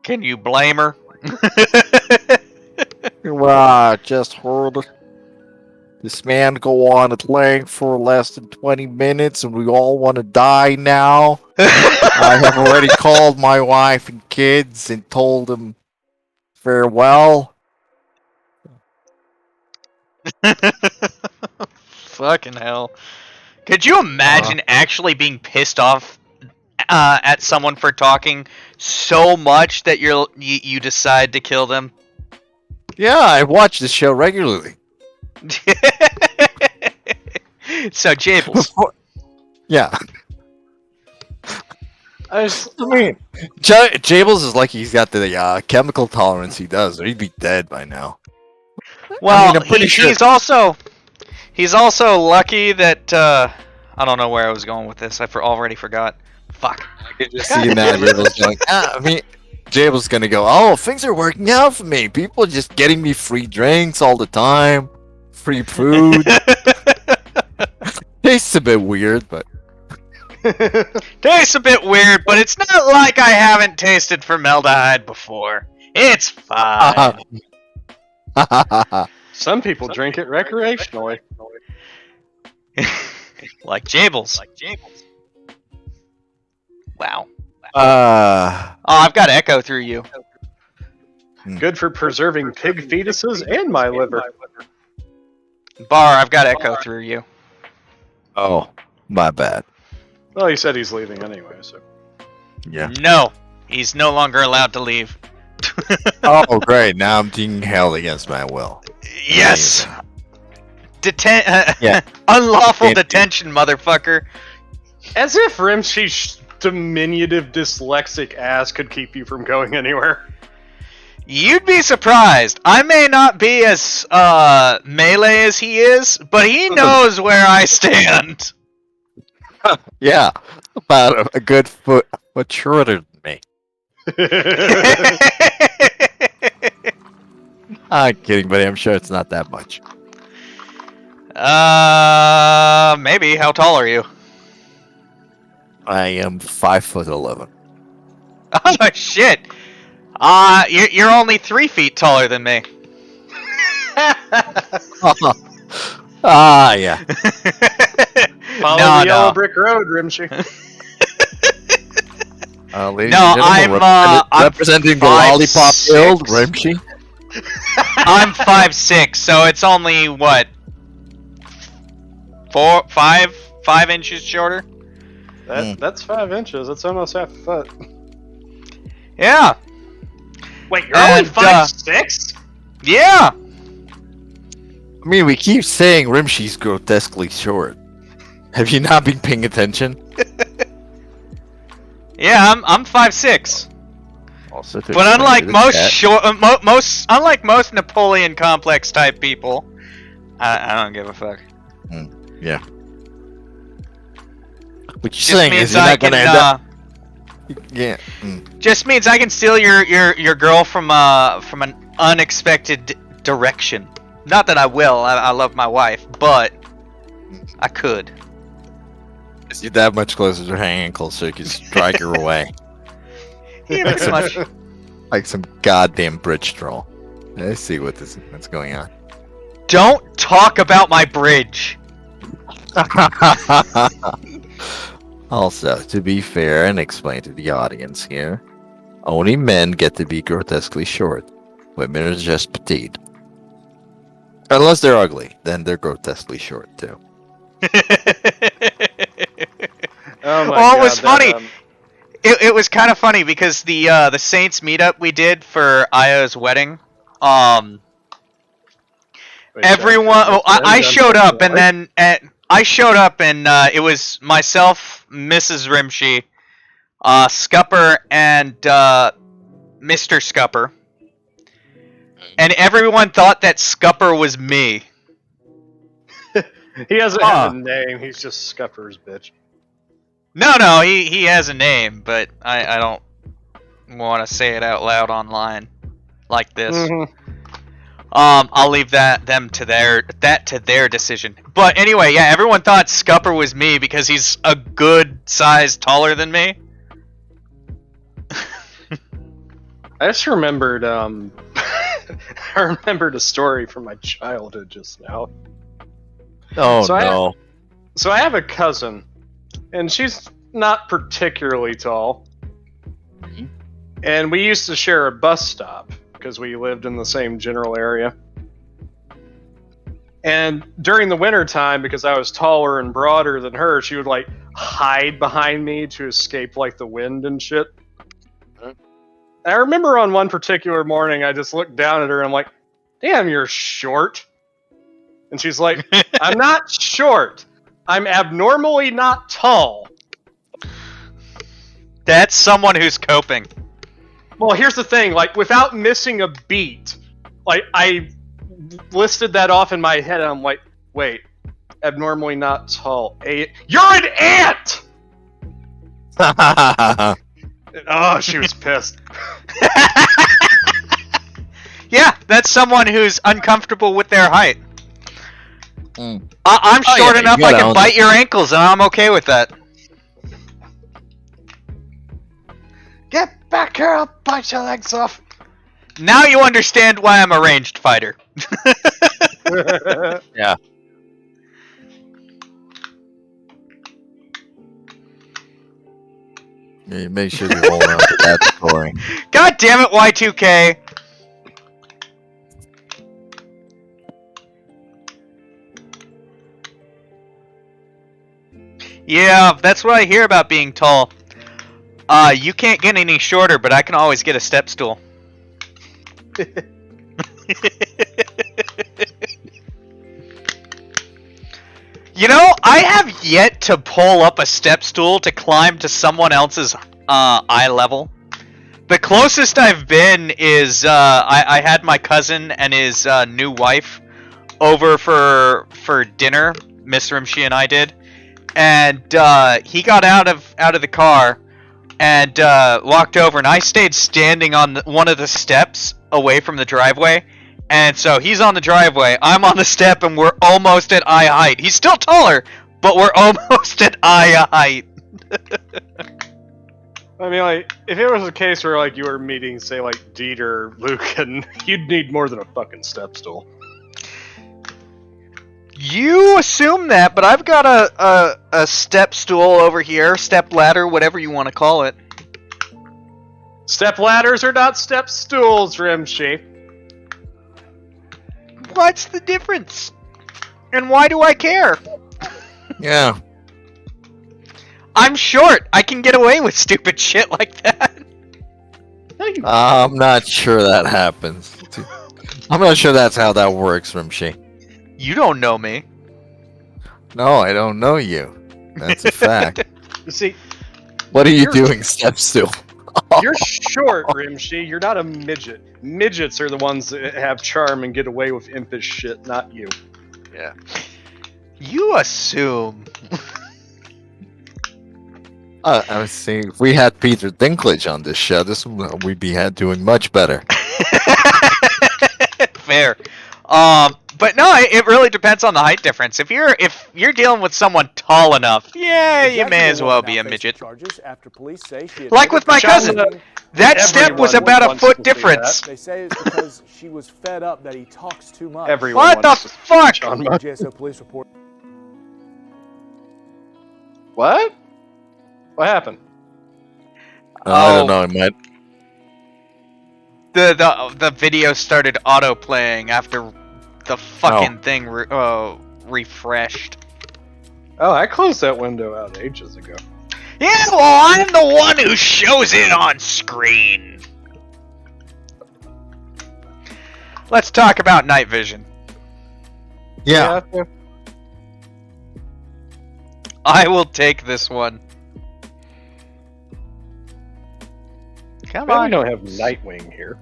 Can you blame her? You just heard this man go on at length for less than 20 minutes, and we all want to die now. I have already called my wife and kids and told them farewell. Fucking hell. Could you imagine actually being pissed off at someone for talking so much that you decide to kill them? Yeah, I watch this show regularly. So, Jables. Yeah. I mean, Jables is like he's got the chemical tolerance he does, or he'd be dead by now. Well, I mean, I'm pretty sure. He's also lucky that I don't know where I was going with this. Already forgot. Fuck. I could just see now Jables going. Jables gonna go. Oh, things are working out for me. People are just getting me free drinks all the time, free food. Tastes a bit weird, but tastes a bit weird, but it's not like I haven't tasted formaldehyde before. It's fine. Some people drink it recreationally. Like Jables. Wow. Oh, I've got echo through you. Good for preserving pig fetuses and my liver. Barr, I've got echo through you. Oh, my bad. Well, he said he's leaving anyway, so. Yeah. No, he's no longer allowed to leave. Oh, great. Now I'm being held against my will. Yes. Yeah. Unlawful detention, motherfucker. As if Rimshee's diminutive dyslexic ass could keep you from going anywhere. You'd be surprised. I may not be as melee as he is, but he knows where I stand. Yeah, about a good foot shorter than me. I'm kidding, but I'm sure it's not that much. Maybe. How tall are you? I am 5'11". Oh shit! You're only 3 feet taller than me. Yeah. Follow the yellow brick road, Rimshee. Ladies No, and gentlemen, I'm representing the 5'6". Lollipop Guild, Rimshee. I'm 5'6", so it's only what, 5 inches shorter. That's 5 inches. That's almost half a foot. Yeah. Wait, you're only 5'6"? Yeah. I mean, we keep saying Rimshee's grotesquely short. Have you not been paying attention? Yeah, I'm 5'6". Also, But unlike most Napoleon complex type people, I don't give a fuck. Yeah. What you're saying is means you're I not gonna can, end up. Yeah. Just means I can steal your girl from an unexpected direction. Not that I will. I love my wife, but I could. You're that much closer to her ankle, so you can strike her away. Even so much. Like some goddamn bridge troll. I see what's going on. Don't talk about my bridge. Also, to be fair and explain to the audience here, only men get to be grotesquely short. Women are just petite. Unless they're ugly, then they're grotesquely short too. Oh my Well, God, it was funny. that, It was kind of funny because the Saints meetup we did for Io's wedding, everyone, I showed up and then it was myself, Mrs. Rimshee, Scupper, and Mr. Scupper, and everyone thought that Scupper was me. He doesn't have a name. He's just Scupper's bitch. No, he has a name, but I don't want to say it out loud online like this. Mm-hmm. I'll leave that to their decision. But anyway, yeah, everyone thought Scupper was me because he's a good size taller than me. I just remembered, I remembered a story from my childhood just now. Oh So no. So I have a cousin, and she's not particularly tall. And we used to share a bus stop because we lived in the same general area. And during the winter time, because I was taller and broader than her, she would like hide behind me to escape like the wind and shit. I remember on one particular morning, I just looked down at her and I'm like, "Damn, you're short." And she's like, "I'm not short. I'm abnormally not tall." That's someone who's coping. Well, here's the thing, like, without missing a beat, like, I listed that off in my head, and I'm like, wait, abnormally not tall. You're an ant! Oh, she was pissed. Yeah, that's someone who's uncomfortable with their height. Mm. I'm Oh, short yeah, enough you I gotta can own bite your ankles, and I'm okay with that. Get back here, I'll bite your legs off. Now you understand why I'm a ranged fighter. Yeah. Yeah, make sure you're holding on to that scoring. God damn it, Y2K. Yeah, that's what I hear about being tall. You can't get any shorter, but I can always get a step stool. You know, I have yet to pull up a step stool to climb to someone else's eye level. The closest I've been is I had my cousin and his new wife over for dinner. Miss Rimshee and I did, and he got out of the car and walked over, and I stayed standing on one of the steps away from the driveway. And so he's on the driveway, I'm on the step, and we're almost at eye height. He's still taller, but we're almost at eye height. I mean, like, if it was a case where, like, you were meeting, say, like, Dieter, Luke, and you'd need more than a fucking step stool. You assume that, but I've got a step stool over here, step ladder, whatever you want to call it. Step ladders are not step stools, Rimshee. What's the difference? And why do I care? Yeah. I'm short. I can get away with stupid shit like that. I'm not sure that happens. I'm not sure that's how that works, Rimshee. You don't know me. No, I don't know you. That's a fact. You see, What are you You're- doing, step stool? you're short, Rimshee. You're not a midget. Midgets are the ones that have charm and get away with impish shit, not you. Yeah. You assume. I was saying, if we had Peter Dinklage on this show, we'd be doing much better. Fair. But no, it really depends on the height difference. If you're dealing with someone tall enough, yeah, you may as well be a midget. Like with my cousin. That step was Everyone about a wants foot to say difference. They say it's because she was fed up that he talks too much. Everyone What the wants to- fuck? John, JSO police report. What? What happened? I don't know. It might. The video started auto playing after the fucking thing refreshed. Oh, I closed that window out ages ago. Yeah, well, I'm the one who shows it on screen. Let's talk about night vision. Yeah. I will take this one. Come Well, we on. don't have Nightwing here.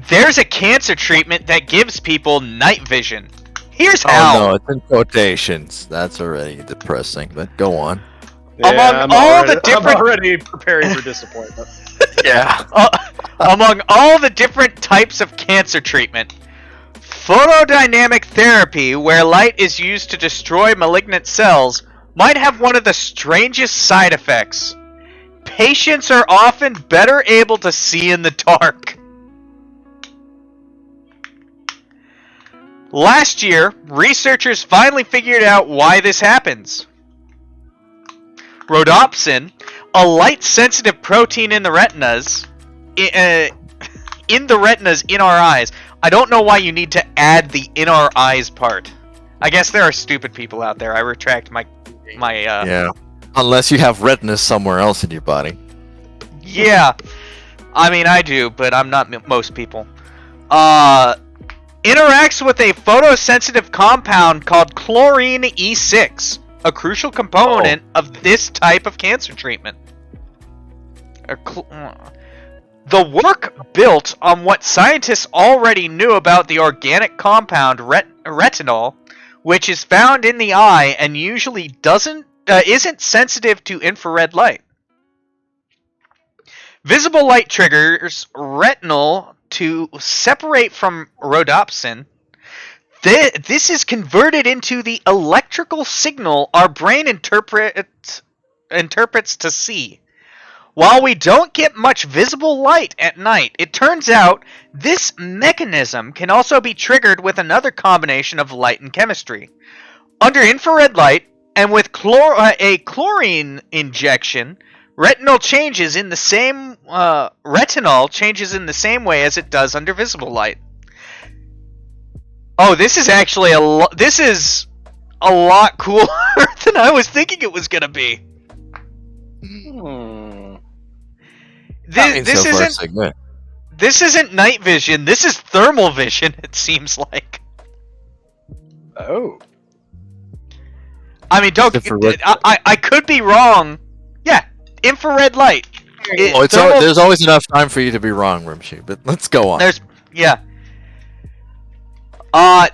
There's a cancer treatment that gives people night vision. Here's Oh how. no, it's in quotations. That's already depressing. But go on. Among I'm all already, the different- I'm already preparing for disappointment. Yeah. Among all the different types of cancer treatment, photodynamic therapy, where light is used to destroy malignant cells, might have one of the strangest side effects. Patients are often better able to see in the dark. Last year, researchers finally figured out why this happens. Rhodopsin, a light-sensitive protein in the retinas, in our eyes. I don't know why you need to add the in our eyes part. I guess there are stupid people out there. I retract my Yeah. Unless you have retinas somewhere else in your body. Yeah. I mean, I do, but I'm not most people. Interacts with a photosensitive compound called chlorine E6, a crucial component of this type of cancer treatment. The work built on what scientists already knew about the organic compound retinol, which is found in the eye and usually isn't sensitive to infrared light. Visible light triggers retinol to separate from rhodopsin. This is converted into the electrical signal our brain interprets to see. While we don't get much visible light at night, it turns out this mechanism can also be triggered with another combination of light and chemistry. Under infrared light and with a chlorine injection, retinol changes in the same way as it does under visible light. Oh, this is actually a lot cooler than I was thinking it was gonna be. This isn't night vision. This is thermal vision. It seems like. Oh. I mean, I could be wrong. Yeah, infrared light. There's always enough time for you to be wrong, Rimshee. But let's go on.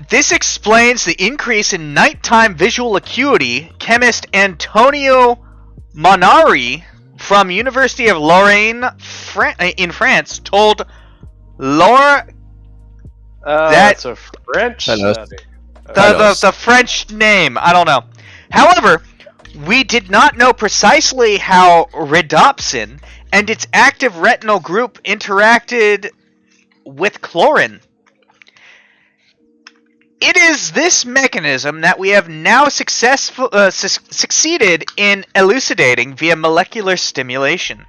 This explains the increase in nighttime visual acuity. Chemist Antonio Monari from University of Lorraine in France told Laura that's a French study. The French name, I don't know. However, we did not know precisely how rhodopsin and its active retinol group interacted with chlorine. It is this mechanism that we have now succeeded in elucidating via molecular stimulation.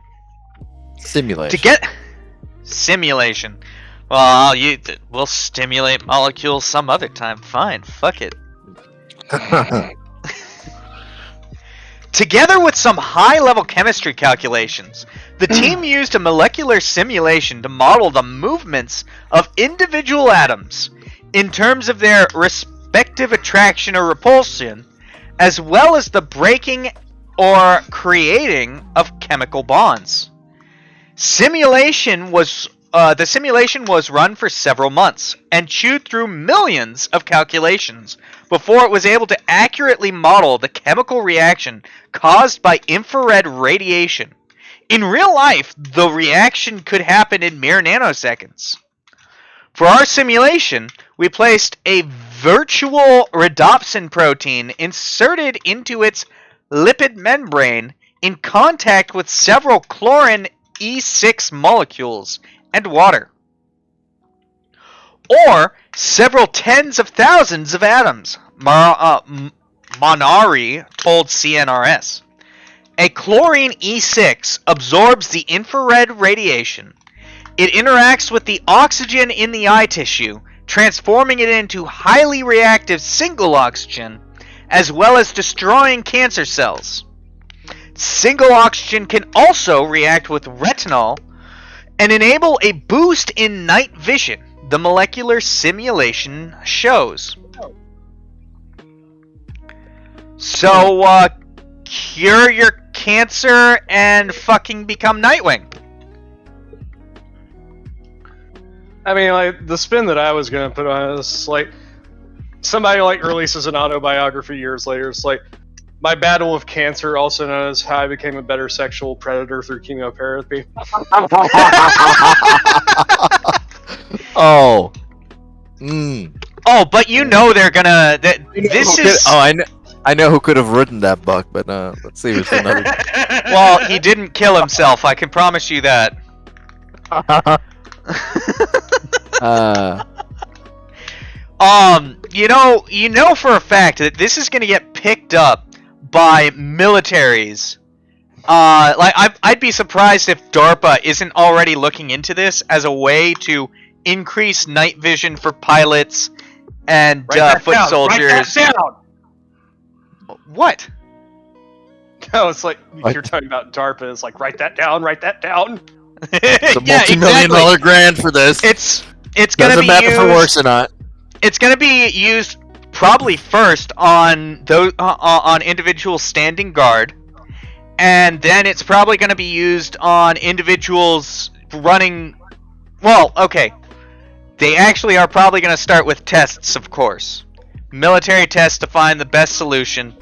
Simulation. Well, we'll stimulate molecules some other time. Fine, fuck it. Together with some high-level chemistry calculations, the team used a molecular simulation to model the movements of individual atoms in terms of their respective attraction or repulsion, as well as the breaking or creating of chemical bonds. The simulation was run for several months and chewed through millions of calculations before it was able to accurately model the chemical reaction caused by infrared radiation. In real life, the reaction could happen in mere nanoseconds. For our simulation, we placed a virtual rhodopsin protein inserted into its lipid membrane in contact with several chlorine E6 molecules and water, or several tens of thousands of atoms, Monari told CNRS. A chlorine E6 absorbs the infrared radiation. It interacts with the oxygen in the eye tissue, transforming it into highly reactive single oxygen, as well as destroying cancer cells. Single oxygen can also react with retinol and enable a boost in night vision, the molecular simulation shows. So, cure your cancer and fucking become Nightwing. I mean, like, the spin that I was going to put on it is, like, somebody, like, releases an autobiography years later. It's like, My battle with cancer, also known as how I became a better sexual predator through chemotherapy. Oh. Oh, but you know they're gonna. This is. Oh, I know who could have written that book, but let's see. It's another. Well, he didn't kill himself. I can promise you that. You know for a fact that this is gonna get picked up by militaries. I'd be surprised if DARPA isn't already looking into this as a way to increase night vision for pilots and foot soldiers. Write that down. What? No, it's like you're talking about DARPA. It's like write that down. Write that down. It's a Yeah, multi-million-dollar grant for this. It's gonna Doesn't be matter used, if it works or not. It's gonna be used probably first on those on individuals standing guard, and then it's probably gonna be used on individuals running. Well, okay. They actually are probably gonna start with tests, of course, military tests to find the best solution,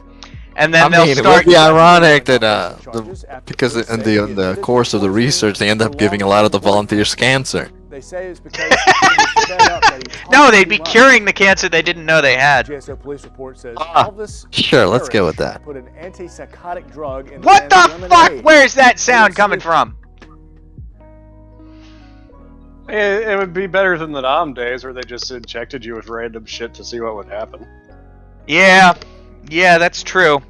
and then they'll It start. would be ironic that because in the course of the research they end up giving a lot of the volunteers cancer. They say it's because he was fed up that he talked No, they'd too be much. curing the cancer they didn't know they had. GSO police report says Ah, Elvis sure, let's go with Parrish that. Put an antipsychotic drug in What the man's fuck? lemonade. Where's that sound coming from? It would be better than the Dom days where they just injected you with random shit to see what would happen. Yeah, that's true.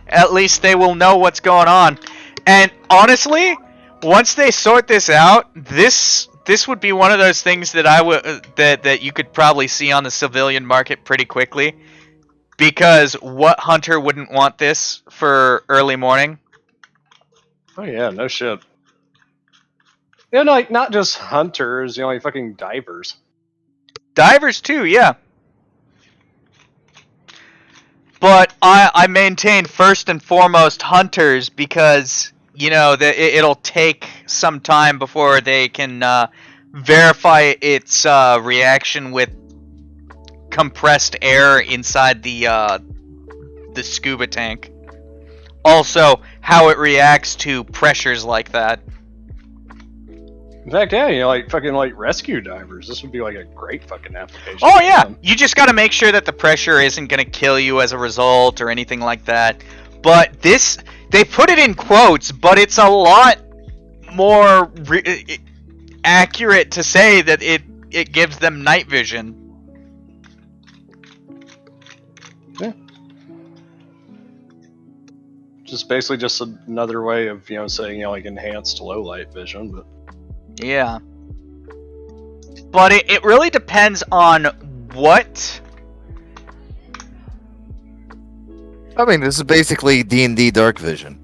At least they will know what's going on. And honestly, once they sort this out, this would be one of those things that that you could probably see on the civilian market pretty quickly. Because what hunter wouldn't want this for early morning? Oh yeah, no shit. You know, like not just hunters, you know, like fucking divers. Divers too, yeah. But I maintain first and foremost hunters because, you know, it'll take some time before they can verify its reaction with compressed air inside the scuba tank. Also, how it reacts to pressures like that. In fact, yeah, you know, like fucking like rescue divers. This would be like a great fucking application. Oh for yeah, them. you just got to make sure that the pressure isn't going to kill you as a result or anything like that. But this, they put it in quotes, but it's a lot more accurate to say that it gives them night vision. Yeah. Just basically just another way of, you know, saying, you know, like enhanced low light vision, but Yeah. But it really depends on what. I mean, this is basically D&D Dark Vision.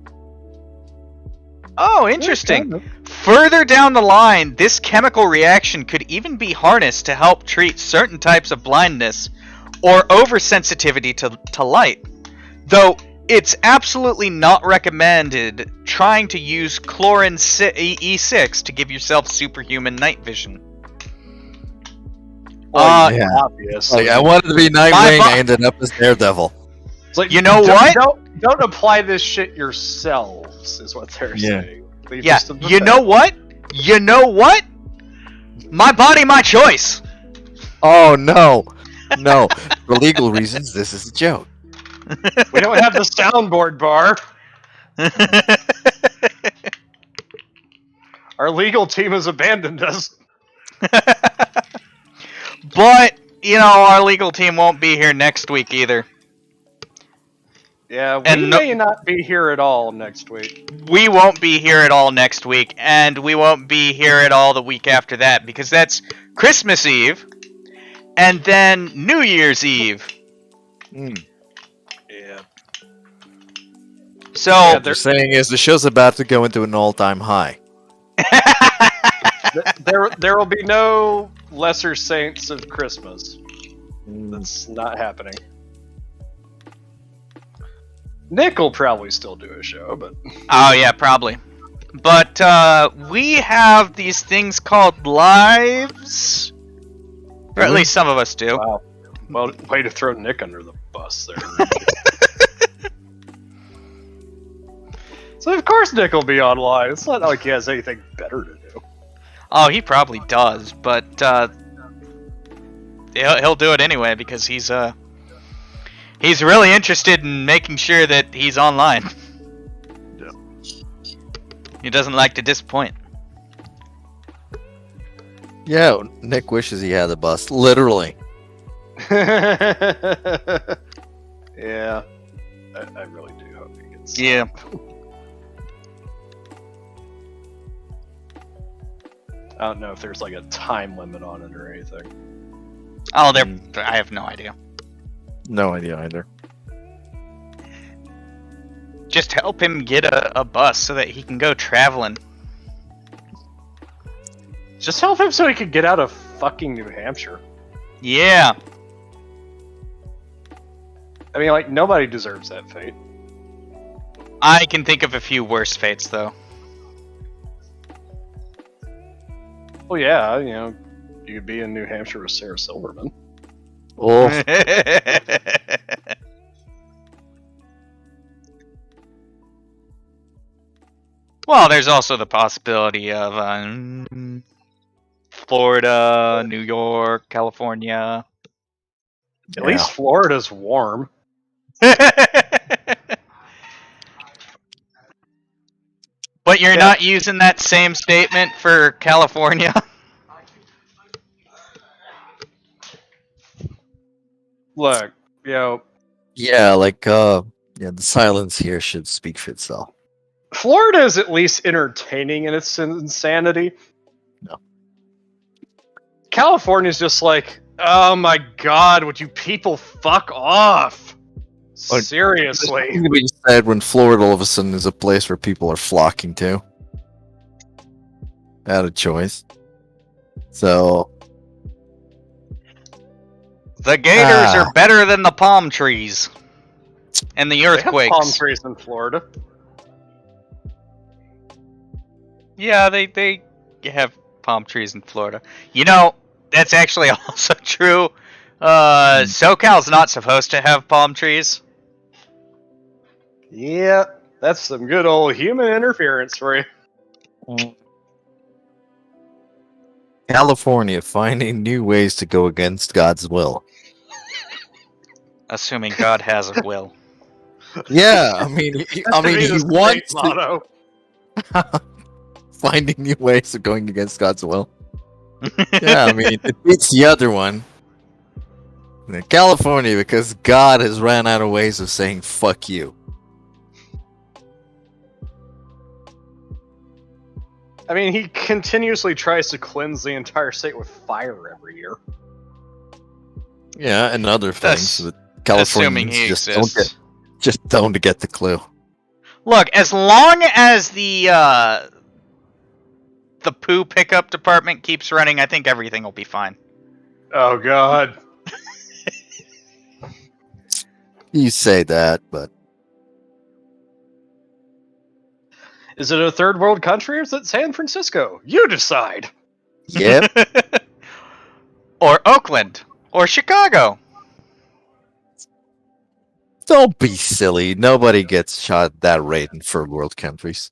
Oh, interesting. Yeah, Further down the line, this chemical reaction could even be harnessed to help treat certain types of blindness or oversensitivity to light. Though it's absolutely not recommended trying to use chlorin E6 to give yourself superhuman night vision. Yeah. obvious. Like, I wanted to be Nightwing, I ended up as Daredevil. It's like, You know what? Don't apply this shit yourselves, is what they're Yeah. saying. Leave Yeah, this to the you know what? You know what? My body, my choice. Oh no, no. For legal reasons, this is a joke. We don't have the soundboard bar. Our legal team has abandoned us. But, you know, our legal team won't be here next week either. Yeah, we And no- may not be here at all next week. We won't be here at all next week, and we won't be here at all the week after that, because that's Christmas Eve, and then New Year's Eve. Yeah. So, What they're saying is the show's about to go into an all-time high. There will be no Lesser Saints of Christmas. That's not happening. Nick will probably still do a show, but oh yeah, probably. But we have these things called lives, or at least some of us do. wow. Well, way to throw Nick under the bus there. So of course Nick will be online. It's not like he has anything better to do. Oh, he probably does, but he'll do it anyway because he's really interested in making sure that he's online. Yeah. He doesn't like to disappoint. Yeah, Nick wishes he had a bus. Literally. Yeah. I really do hope he gets. Yeah. I don't know if there's like a time limit on it or anything. Oh, I have no idea. No idea either. Just help him get a bus so that he can go traveling. Just help him so he could get out of fucking New Hampshire. Yeah. I mean, like, nobody deserves that fate. I can think of a few worse fates, though. Well, yeah, you know, you could be in New Hampshire with Sarah Silverman. Oh, Well, there's also the possibility of Florida, New York, California. At least Florida's warm. But you're not using that same statement for California? Look, you know, yeah, like, the silence here should speak for itself. Florida is at least entertaining in its insanity. No. California's just like, oh my god, would you people fuck off? Seriously. It's being said when Florida all of a sudden is a place where people are flocking to. Out of choice. So, The gators are better than the palm trees. And the They have earthquakes. palm trees in Florida. Yeah, they have palm trees in Florida. You know, that's actually also true. SoCal's not supposed to have palm trees. Yeah, that's some good old human interference for you. California finding new ways to go against God's will. Assuming God has a will. Yeah, I mean, he wants to motto. finding new ways of going against God's will. Yeah, I mean, it beats the other one. California, because God has ran out of ways of saying fuck you. I mean, he continuously tries to cleanse the entire state with fire every year. Yeah, and other That's things. But assuming Californians he just exists. don't get the clue. Look, as long as the poo pickup department keeps running, I think everything will be fine. Oh god. You say that, but Is it a third world country or is it San Francisco? You decide. yep. Or Oakland. Or Chicago. Don't be silly. Nobody gets shot at that rate in third world countries.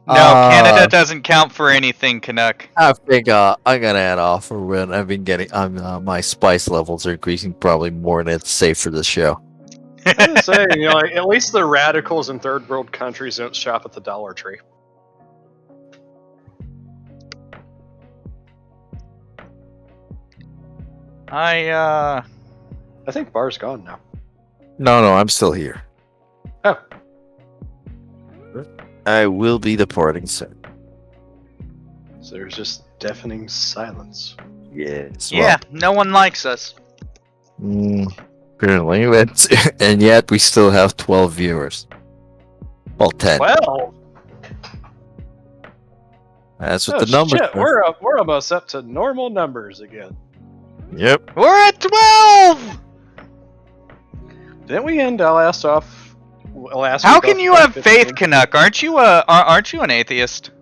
No, Canada doesn't count for anything, Canuck. I think I'm gonna add off for when I've been getting. My spice levels are increasing probably more than it's safe for the show. I'm just saying, you know, like, at least the radicals in third world countries don't shop at the Dollar Tree. I think Barr's gone now. No, I'm still here. Oh. I will be departing soon. So there's just deafening silence. Yes. yeah, no one likes us. Apparently, and yet we still have 12 viewers. Well, 10. Well, That's what the numbers shit, are. we're almost up to normal numbers again. Yep. We're at 12! Didn't we end last How week can off you by have 15? faith, Canuck? Aren't you an atheist?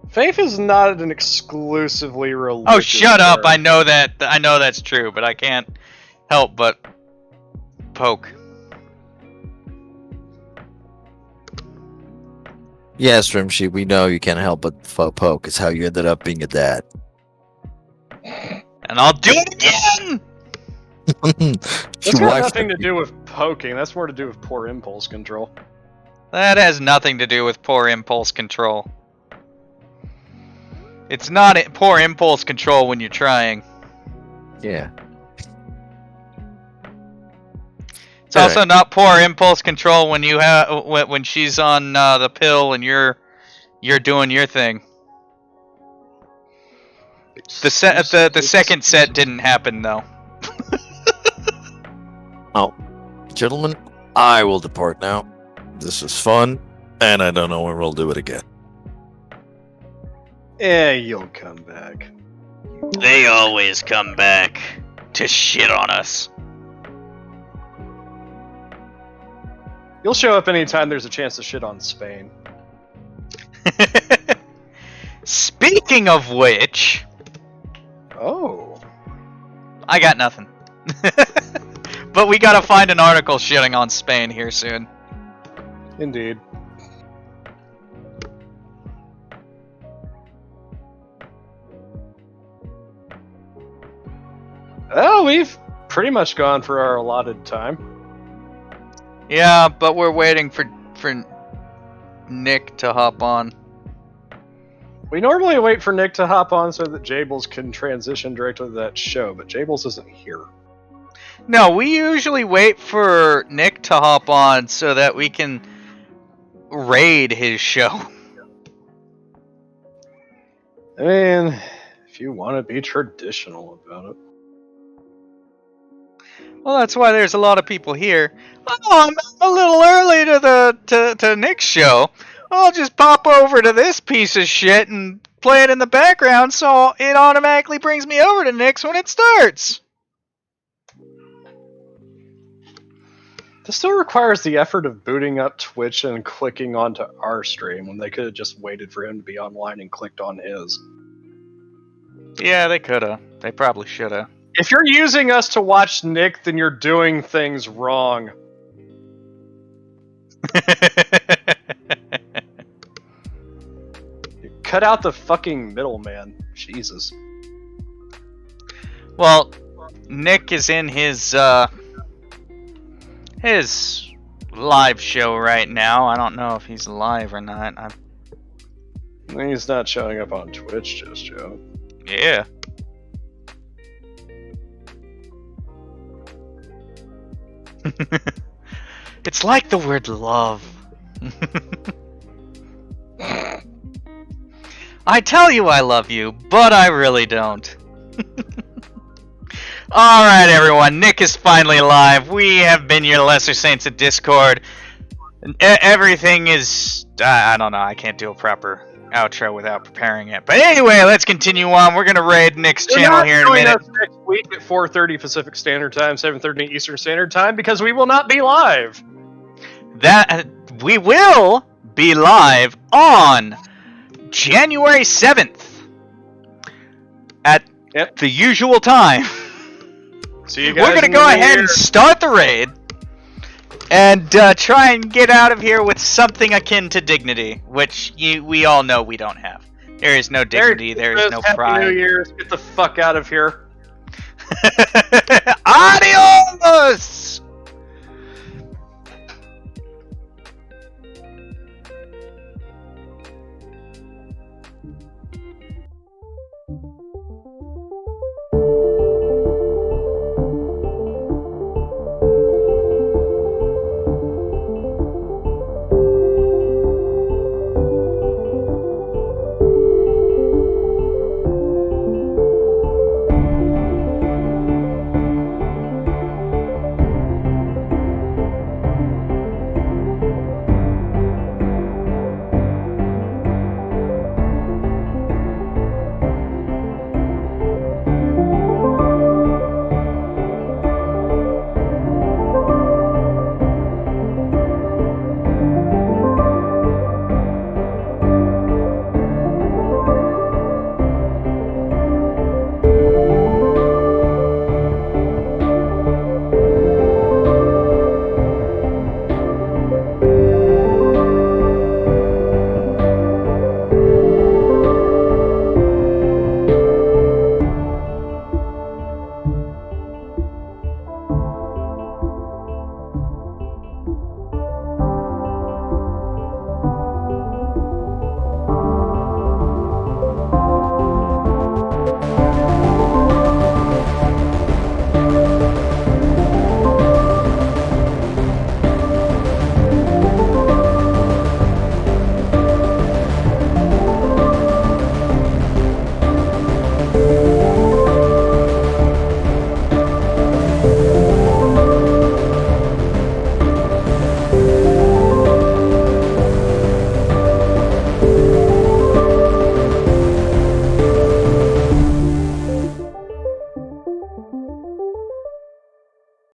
Faith is not an exclusively religious. Oh, shut up! character. I know that. I know that's true, but I can't help but poke. Yes, Rimshee, we know you can't help but poke. It's how you ended up being a dad. And I'll do it again! That's Your got wife- nothing to do with poking. That's more to do with poor impulse control. That has nothing to do with poor impulse control. It's not poor impulse control when you're trying. Yeah. It's also not poor impulse control when you have when she's on the pill and you're doing your thing. The second set didn't happen though. Gentlemen, I will depart now. This was fun, and I don't know when we'll do it again. Yeah, you'll come back. They always come back to shit on us. You'll show up anytime there's a chance to shit on Spain. Speaking of which, Oh. I got nothing. But we gotta find an article shitting on Spain here soon. Indeed. Well, we've pretty much gone for our allotted time. Yeah, but we're waiting for Nick to hop on. We normally wait for Nick to hop on so that Jables can transition directly to that show, but Jables isn't here. No, we usually wait for Nick to hop on so that we can raid his show. I mean, if you want to be traditional about it. Well, that's why there's a lot of people here. Oh, I'm a little early to Nick's show. I'll just pop over to this piece of shit and play it in the background so it automatically brings me over to Nick's when it starts. This still requires the effort of booting up Twitch and clicking onto our stream when they could have just waited for him to be online and clicked on his. Yeah, they coulda. They probably shoulda. If you're using us to watch Nick, then you're doing things wrong. Cut out the fucking middleman. Jesus. Well, Nick is in his live show right now. I don't know if he's live or not. He's not showing up on Twitch just yet. Yeah. It's like the word love. I tell you I love you, but I really don't. Alright everyone, Nick is finally live. We have been your Lesser Saints of Discord. Everything is... I don't know, I can't do a proper outro without preparing it. But anyway, let's continue on. We're gonna raid Nick's channel here in a minute. Us next week at 4:30 Pacific Standard Time, 7:30 Eastern Standard Time, because we will not be live. That we will be live on January 7th at the usual time. See you guys. We're gonna in go the new ahead year. and start the raid and try and get out of here with something akin to dignity, which we all know we don't have. There is no dignity. There is no Happy pride. New Year's. Get the fuck out of here. Adios!